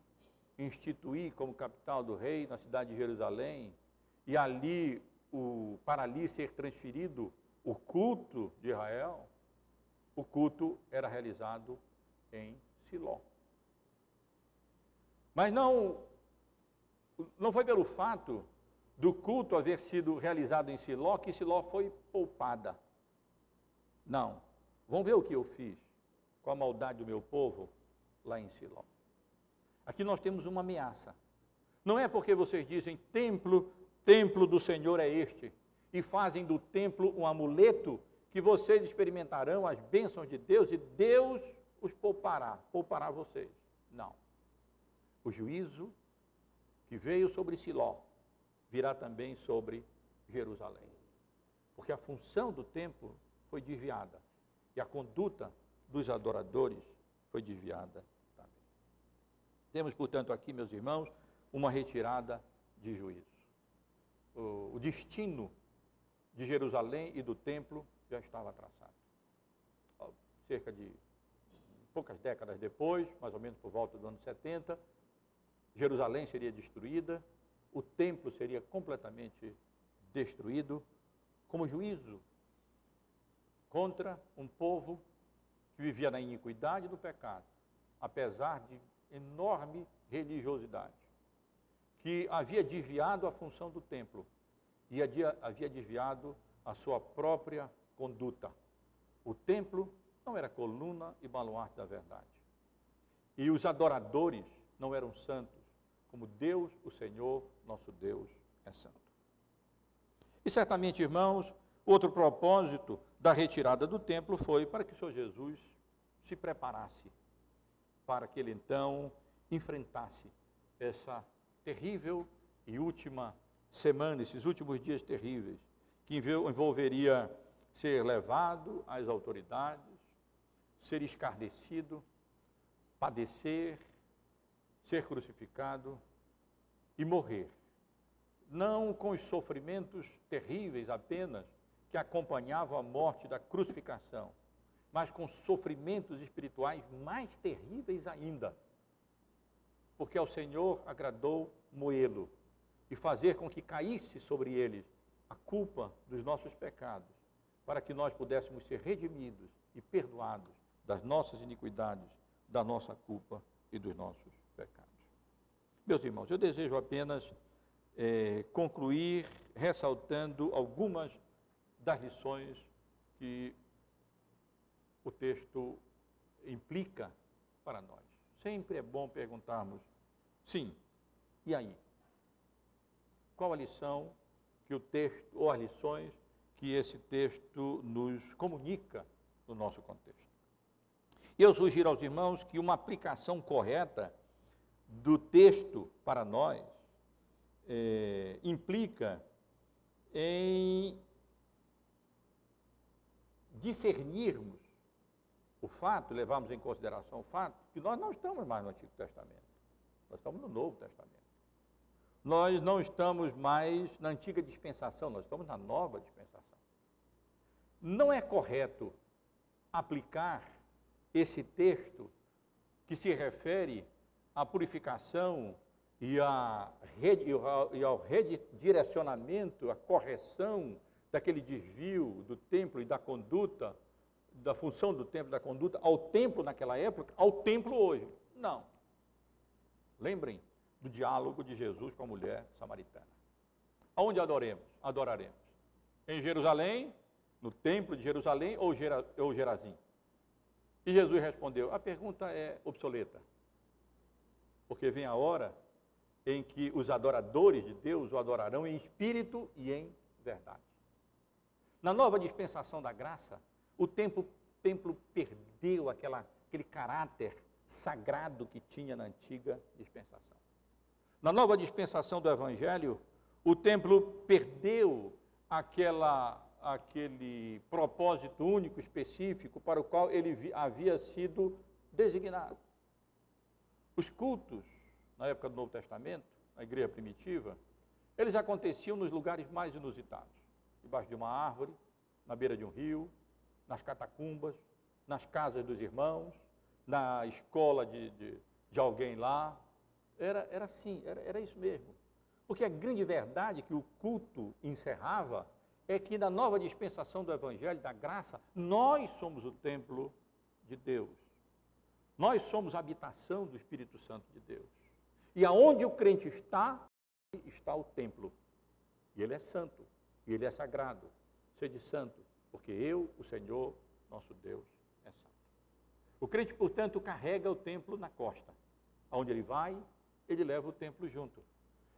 instituir como capital do rei na cidade de Jerusalém, e ali, para ali ser transferido o culto de Israel, o culto era realizado em Siló. Mas não foi pelo fato do culto haver sido realizado em Siló que Siló foi poupada. Não. Vamos ver o que eu fiz com a maldade do meu povo lá em Siló. Aqui nós temos uma ameaça. Não é porque vocês dizem templo do Senhor é este, e fazem do templo um amuleto, que vocês experimentarão as bênçãos de Deus e Deus os poupará vocês. Não. O juízo que veio sobre Siló virá também sobre Jerusalém. Porque a função do templo foi desviada e a conduta dos adoradores foi desviada também. Temos, portanto, aqui, meus irmãos, uma retirada de juízo. O destino de Jerusalém e do templo já estava traçado. Cerca de poucas décadas depois, mais ou menos por volta do ano 70, Jerusalém seria destruída, o templo seria completamente destruído, como juízo contra um povo que vivia na iniquidade e no pecado, apesar de enorme religiosidade, que havia desviado a função do templo e havia desviado a sua própria conduta. O templo não era coluna e baluarte da verdade. E os adoradores não eram santos, como Deus, o Senhor, nosso Deus, é santo. E certamente, irmãos, outro propósito da retirada do templo foi para que o Senhor Jesus se preparasse, para que ele então enfrentasse essa terrível e última semana, esses últimos dias terríveis, que envolveria ser levado às autoridades, ser escarnecido, padecer, ser crucificado e morrer. Não com os sofrimentos terríveis apenas que acompanhavam a morte da crucificação, mas com sofrimentos espirituais mais terríveis ainda. Porque ao Senhor agradou moê-lo e fazer com que caísse sobre ele a culpa dos nossos pecados, para que nós pudéssemos ser redimidos e perdoados das nossas iniquidades, da nossa culpa e dos nossos pecados. Meus irmãos, eu desejo apenas concluir ressaltando algumas das lições que o texto implica para nós. Sempre é bom perguntarmos, sim, e aí? Qual a lição que o texto, ou as lições que esse texto nos comunica no nosso contexto? Eu sugiro aos irmãos que uma aplicação correta do texto para nós implica em discernirmos o fato, levarmos em consideração o fato, que nós não estamos mais no Antigo Testamento, nós estamos no Novo Testamento. Nós não estamos mais na antiga dispensação, nós estamos na nova dispensação. Não é correto aplicar esse texto que se refere à purificação e ao redirecionamento, à correção daquele desvio do templo e da conduta, da função do templo, da conduta, ao templo naquela época, ao templo hoje. Não. Lembrem do diálogo de Jesus com a mulher samaritana. Aonde adoraremos? Em Jerusalém, no templo de Jerusalém ou Gerazim? E Jesus respondeu, a pergunta é obsoleta, porque vem a hora em que os adoradores de Deus o adorarão em espírito e em verdade. Na nova dispensação da graça, o templo perdeu aquele caráter sagrado que tinha na antiga dispensação. Na nova dispensação do Evangelho, o templo perdeu aquele propósito único, específico, para o qual ele havia sido designado. Os cultos, na época do Novo Testamento, na igreja primitiva, eles aconteciam nos lugares mais inusitados, debaixo de uma árvore, na beira de um rio, nas catacumbas, nas casas dos irmãos, na escola de alguém lá. Era assim, era isso mesmo. Porque a grande verdade que o culto encerrava é que na nova dispensação do Evangelho, da graça, nós somos o templo de Deus. Nós somos a habitação do Espírito Santo de Deus. E aonde o crente está o templo. E ele é santo, e ele é sagrado. Sede santo, porque eu, o Senhor, nosso Deus, é santo. O crente, portanto, carrega o templo na costa. Aonde ele vai, ele leva o templo junto.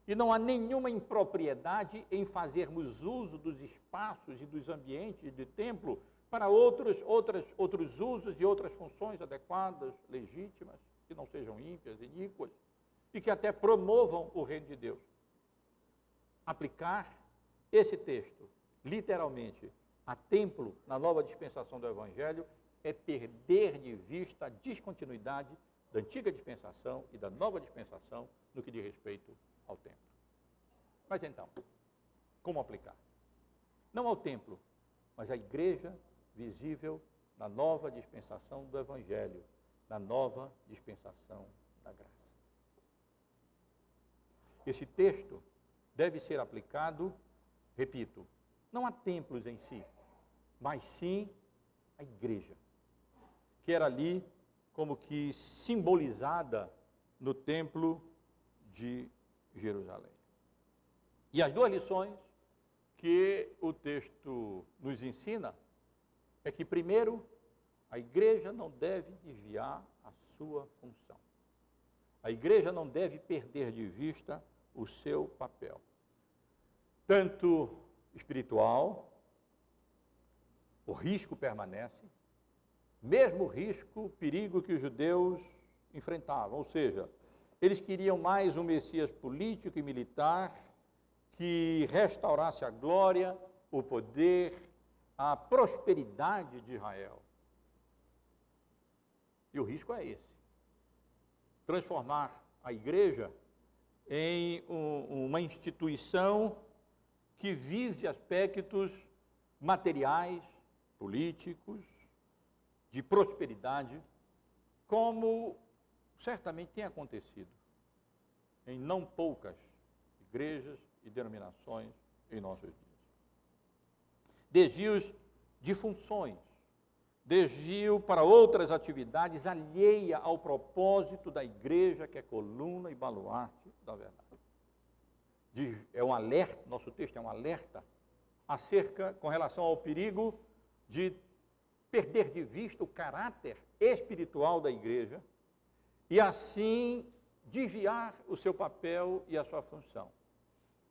E não há nenhuma impropriedade em fazermos uso dos espaços e dos ambientes de templo para outros usos e outras funções adequadas, legítimas, que não sejam ímpias, iníquas, e que até promovam o reino de Deus. Aplicar esse texto, literalmente, a templo na nova dispensação do Evangelho é perder de vista a descontinuidade da antiga dispensação e da nova dispensação no que diz respeito ao templo. Mas então, como aplicar? Não ao templo, mas à igreja visível na nova dispensação do Evangelho, na nova dispensação da graça. Esse texto deve ser aplicado, repito, não a templos em si, mas sim a igreja, que era ali como que simbolizada no templo de Jerusalém. E as duas lições que o texto nos ensina é que, primeiro, a igreja não deve desviar a sua função. A igreja não deve perder de vista o seu papel, tanto espiritual, o risco permanece, mesmo o risco, o perigo que os judeus enfrentavam, ou seja, eles queriam mais um Messias político e militar que restaurasse a glória, o poder, a prosperidade de Israel. E o risco é esse, transformar a igreja em uma instituição que vise aspectos materiais, políticos, de prosperidade, como certamente tem acontecido em não poucas igrejas e denominações em nossos dias. Desvios de funções, desvio para outras atividades alheia ao propósito da igreja, que é coluna e baluarte da verdade. É um alerta, nosso texto é um alerta acerca, com relação ao perigo de perder de vista o caráter espiritual da igreja e assim desviar o seu papel e a sua função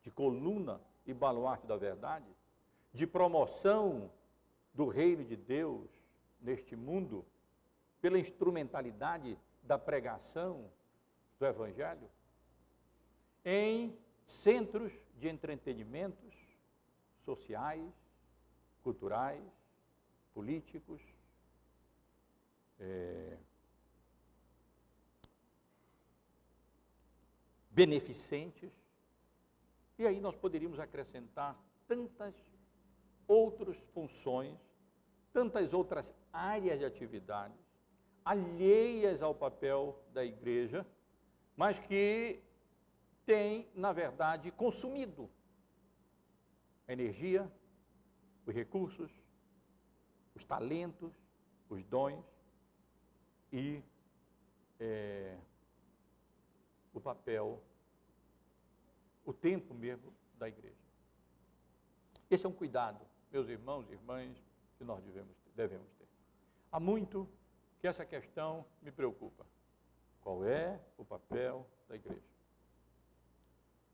de coluna e baluarte da verdade, de promoção do reino de Deus neste mundo, pela instrumentalidade da pregação do Evangelho, em centros de entretenimentos sociais, culturais, políticos, beneficentes, e aí nós poderíamos acrescentar tantas outras funções, tantas outras áreas de atividade, alheias ao papel da igreja, mas que têm, na verdade, consumido a energia, os recursos, os talentos, os dons e o papel, o tempo mesmo da igreja. Esse é um cuidado, meus irmãos e irmãs, que nós devemos ter. Há muito que essa questão me preocupa. Qual é o papel da igreja?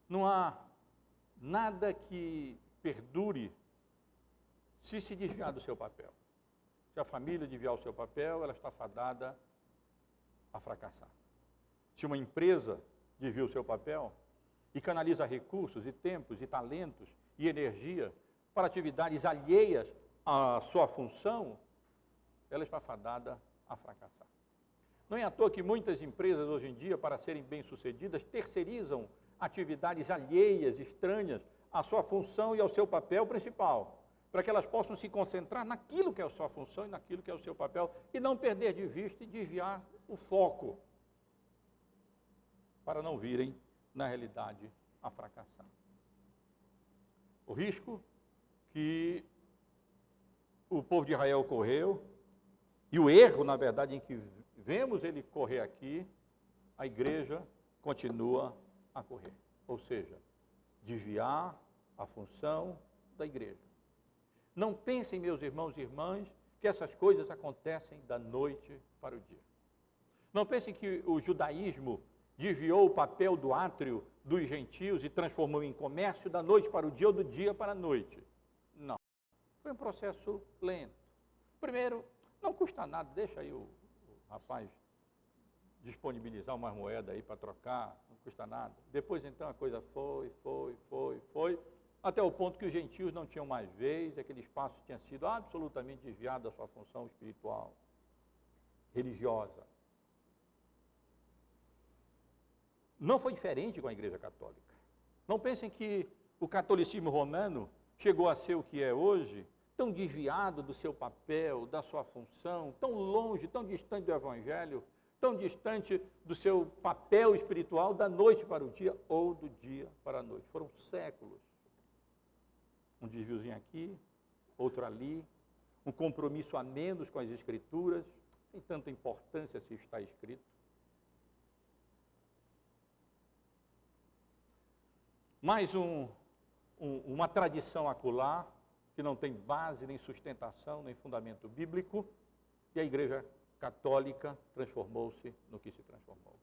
Não há nada que perdure se desviar do seu papel. Se a família desviar o seu papel, ela está fadada a fracassar. Se uma empresa desvia o seu papel e canaliza recursos e tempos e talentos e energia para atividades alheias à sua função, ela está fadada a fracassar. Não é à toa que muitas empresas hoje em dia, para serem bem-sucedidas, terceirizam atividades alheias, estranhas à sua função e ao seu papel principal, para que elas possam se concentrar naquilo que é a sua função e naquilo que é o seu papel, e não perder de vista e desviar o foco para não virem, na realidade, a fracassar. O risco que o povo de Israel correu, e o erro, na verdade, em que vemos ele correr aqui, a igreja continua a correr. Ou seja, desviar a função da igreja. Não pensem, meus irmãos e irmãs, que essas coisas acontecem da noite para o dia. Não pensem que o judaísmo desviou o papel do átrio dos gentios e transformou em comércio da noite para o dia ou do dia para a noite. Não. Foi um processo lento. Primeiro, não custa nada, deixa aí o rapaz disponibilizar umas moedas aí para trocar, não custa nada. Depois, então, a coisa foi, até o ponto que os gentios não tinham mais vez, aquele espaço tinha sido absolutamente desviado da sua função espiritual, religiosa. Não foi diferente com a Igreja Católica. Não pensem que o catolicismo romano chegou a ser o que é hoje, tão desviado do seu papel, da sua função, tão longe, tão distante do Evangelho, tão distante do seu papel espiritual da noite para o dia ou do dia para a noite. Foram séculos. Um desviozinho aqui, outro ali, um compromisso a menos com as Escrituras, tem tanta importância se está escrito. Mais uma tradição acolá, que não tem base, nem sustentação, nem fundamento bíblico, e a Igreja Católica transformou-se no que se transformou.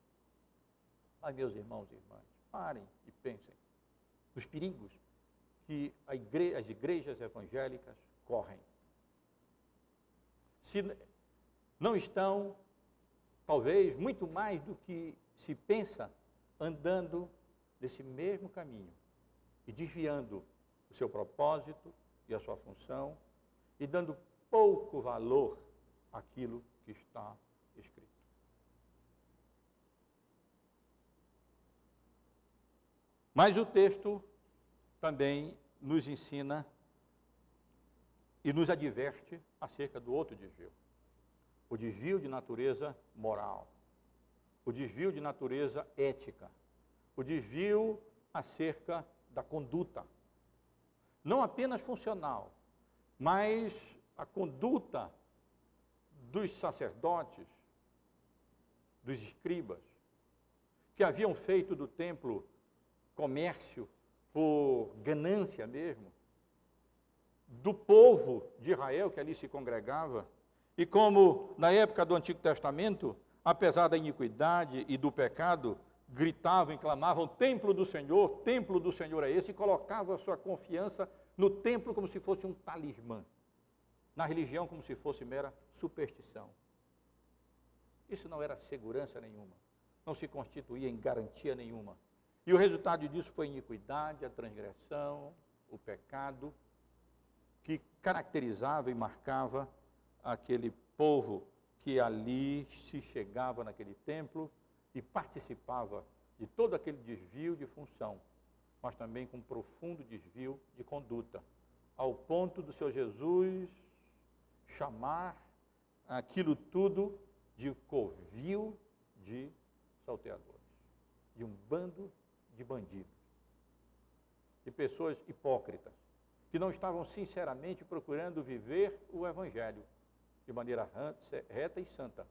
Mas, meus irmãos e irmãs, parem e pensem nos perigos que as igrejas evangélicas correm. Se não estão, talvez, muito mais do que se pensa, andando nesse mesmo caminho e desviando o seu propósito e a sua função e dando pouco valor àquilo que está escrito. Mas o texto também nos ensina e nos adverte acerca do outro desvio. O desvio de natureza moral, o desvio de natureza ética, o desvio acerca da conduta. Não apenas funcional, mas a conduta dos sacerdotes, dos escribas, que haviam feito do templo comércio por ganância mesmo, do povo de Israel que ali se congregava, e como na época do Antigo Testamento, apesar da iniquidade e do pecado, gritavam e clamavam, templo do Senhor é esse, e colocavam a sua confiança no templo como se fosse um talismã, na religião como se fosse mera superstição. Isso não era segurança nenhuma, não se constituía em garantia nenhuma. E o resultado disso foi a iniquidade, a transgressão, o pecado, que caracterizava e marcava aquele povo que ali se chegava naquele templo e participava de todo aquele desvio de função, mas também com um profundo desvio de conduta, ao ponto do Senhor Jesus chamar aquilo tudo de covil de salteadores, de um bando de bandidos, de pessoas hipócritas, que não estavam sinceramente procurando viver o Evangelho de maneira reta e santa.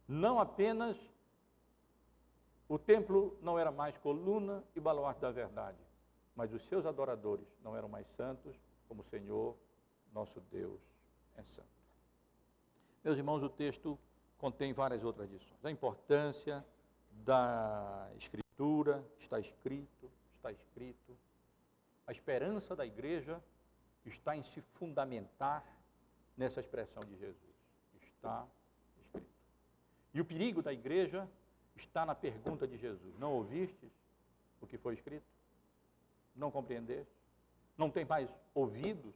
Não apenas o templo não era mais coluna e baluarte da verdade, mas os seus adoradores não eram mais santos como o Senhor, nosso Deus, é santo. Meus irmãos, o texto contém várias outras lições. A importância da Escritura, está escrito. A esperança da igreja está em se fundamentar nessa expressão de Jesus. Está escrito. E o perigo da igreja está na pergunta de Jesus. Não ouvistes o que foi escrito? Não compreendeste? Não tem mais ouvidos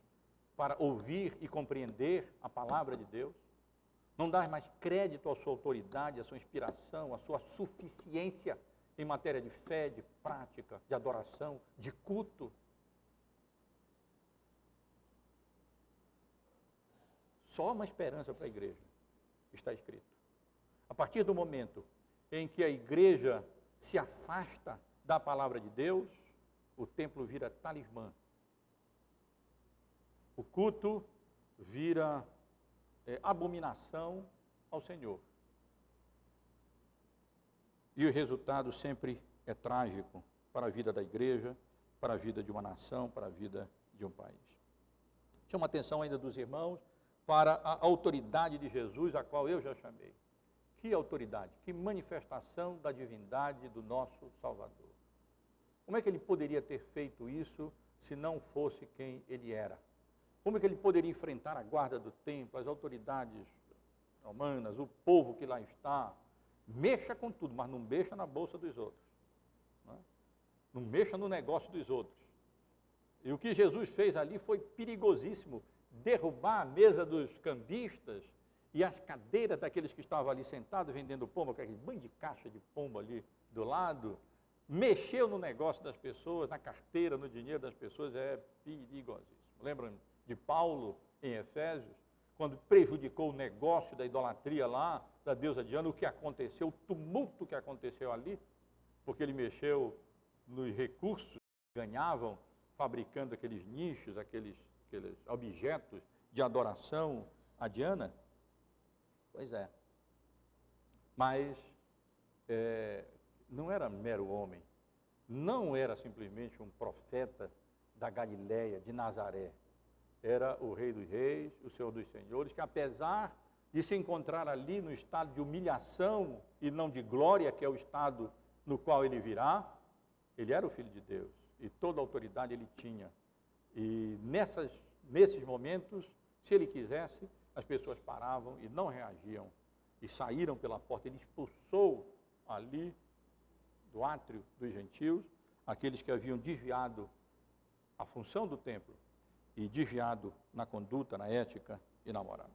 para ouvir e compreender a palavra de Deus? Não dás mais crédito à sua autoridade, à sua inspiração, à sua suficiência em matéria de fé, de prática, de adoração, de culto? Só uma esperança para a igreja, está escrito. A partir do momento em que a igreja se afasta da palavra de Deus, o templo vira talismã. O culto vira abominação ao Senhor. E o resultado sempre é trágico para a vida da igreja, para a vida de uma nação, para a vida de um país. Chama a atenção ainda dos irmãos para a autoridade de Jesus, a qual eu já chamei. Que autoridade, que manifestação da divindade do nosso Salvador. Como é que ele poderia ter feito isso se não fosse quem ele era? Como é que ele poderia enfrentar a guarda do templo, as autoridades romanas, o povo que lá está? Mexa com tudo, mas não mexa na bolsa dos outros. Não mexa no negócio dos outros. E o que Jesus fez ali foi perigosíssimo. Derrubar a mesa dos cambistas e as cadeiras daqueles que estavam ali sentados vendendo pombo, aquele bando de caixa de pombo ali do lado. Mexeu no negócio das pessoas, na carteira, no dinheiro das pessoas, é perigosíssimo. Lembram de Paulo em Efésios? Quando prejudicou o negócio da idolatria lá, da deusa Diana, o que aconteceu, o tumulto que aconteceu ali, porque ele mexeu nos recursos que ganhavam, fabricando aqueles nichos, aqueles objetos de adoração a Diana. Pois é. Mas não era mero homem, não era simplesmente um profeta da Galileia, de Nazaré. Era o Rei dos Reis, o Senhor dos Senhores, que apesar de se encontrar ali no estado de humilhação e não de glória, que é o estado no qual ele virá, ele era o Filho de Deus e toda a autoridade ele tinha. E nesses momentos, se ele quisesse, as pessoas paravam e não reagiam e saíram pela porta. Ele expulsou ali do átrio dos gentios aqueles que haviam desviado a função do templo e desviado na conduta, na ética e na moral.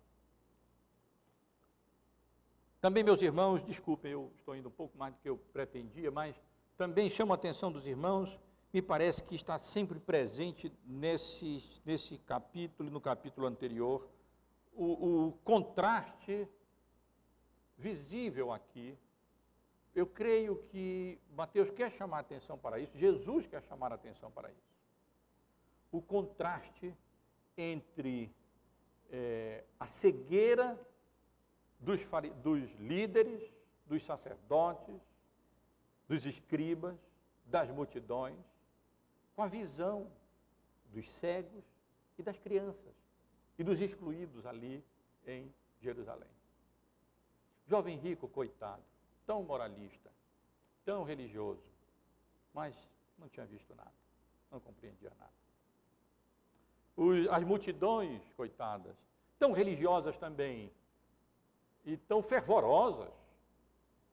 Também, meus irmãos, desculpem, eu estou indo um pouco mais do que eu pretendia, mas também chamo a atenção dos irmãos, me parece que está sempre presente nesse capítulo e no capítulo anterior, o contraste visível aqui. Eu creio que Mateus quer chamar a atenção para isso, Jesus quer chamar a atenção para isso. O contraste entre a cegueira dos líderes, dos sacerdotes, dos escribas, das multidões, com a visão dos cegos e das crianças e dos excluídos ali em Jerusalém. Jovem rico, coitado, tão moralista, tão religioso, mas não tinha visto nada, não compreendia nada. As multidões, coitadas, tão religiosas também, e tão fervorosas,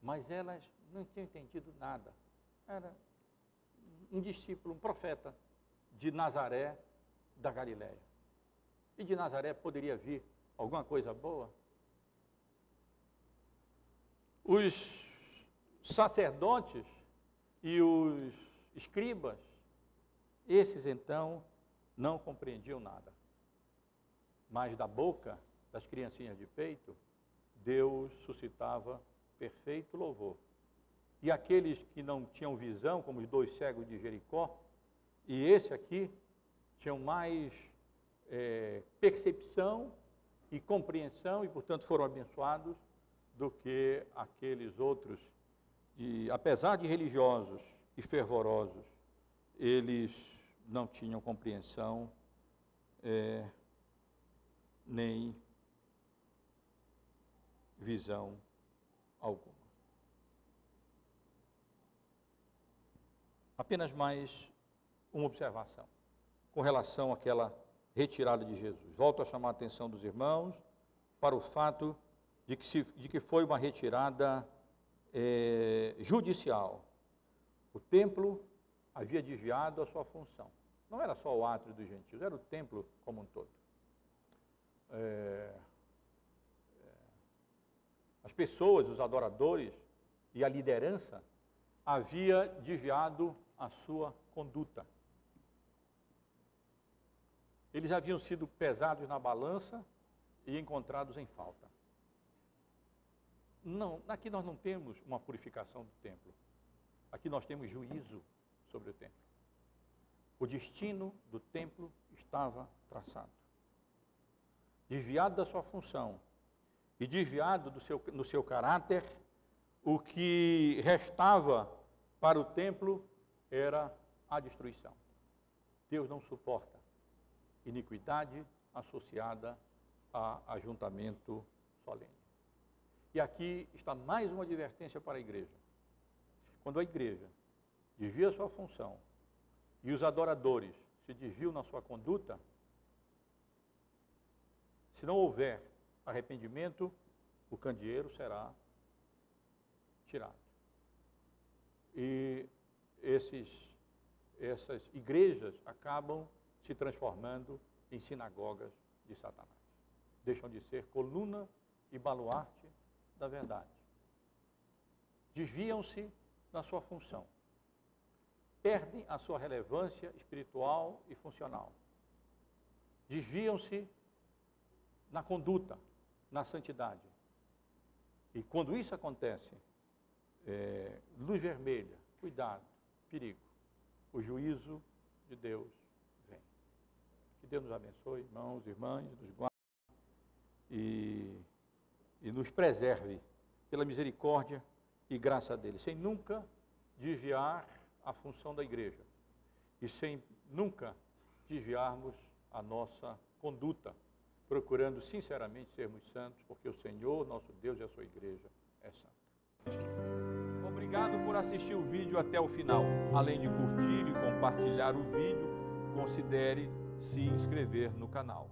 mas elas não tinham entendido nada. Era um discípulo, um profeta de Nazaré, da Galileia. E de Nazaré poderia vir alguma coisa boa? Os sacerdotes e os escribas, esses então não compreendiam nada. Mas da boca das criancinhas de peito, Deus suscitava perfeito louvor. E aqueles que não tinham visão, como os 2 cegos de Jericó, e esse aqui, tinham mais percepção e compreensão, e portanto foram abençoados, do que aqueles outros, apesar de religiosos e fervorosos, eles não tinham compreensão nem visão alguma. Apenas mais uma observação com relação àquela retirada de Jesus. Volto a chamar a atenção dos irmãos para o fato de que foi uma retirada judicial. O templo havia desviado a sua função. Não era só o átrio dos gentios, era o templo como um todo. As pessoas, os adoradores e a liderança havia desviado a sua conduta. Eles haviam sido pesados na balança e encontrados em falta. Não, aqui nós não temos uma purificação do templo. Aqui nós temos juízo sobre o templo. O destino do templo estava traçado. Desviado da sua função e desviado no seu caráter, o que restava para o templo era a destruição. Deus não suporta iniquidade associada a ajuntamento solene. E aqui está mais uma advertência para a igreja. Quando a igreja desvia sua função e os adoradores se desviam na sua conduta, se não houver arrependimento, o candeeiro será tirado. E essas igrejas acabam se transformando em sinagogas de Satanás. Deixam de ser coluna e baluarte da verdade. Desviam-se da sua função. Perdem a sua relevância espiritual e funcional. Desviam-se na conduta, na santidade. E quando isso acontece, luz vermelha, cuidado, perigo. O juízo de Deus vem. Que Deus nos abençoe, irmãos e irmãs, nos guarde e nos preserve pela misericórdia e graça dele, sem nunca desviar a função da igreja e sem nunca desviarmos a nossa conduta, procurando sinceramente sermos santos, porque o Senhor, nosso Deus e a sua igreja é santa. Obrigado por assistir o vídeo até o final. Além de curtir e compartilhar o vídeo, considere se inscrever no canal.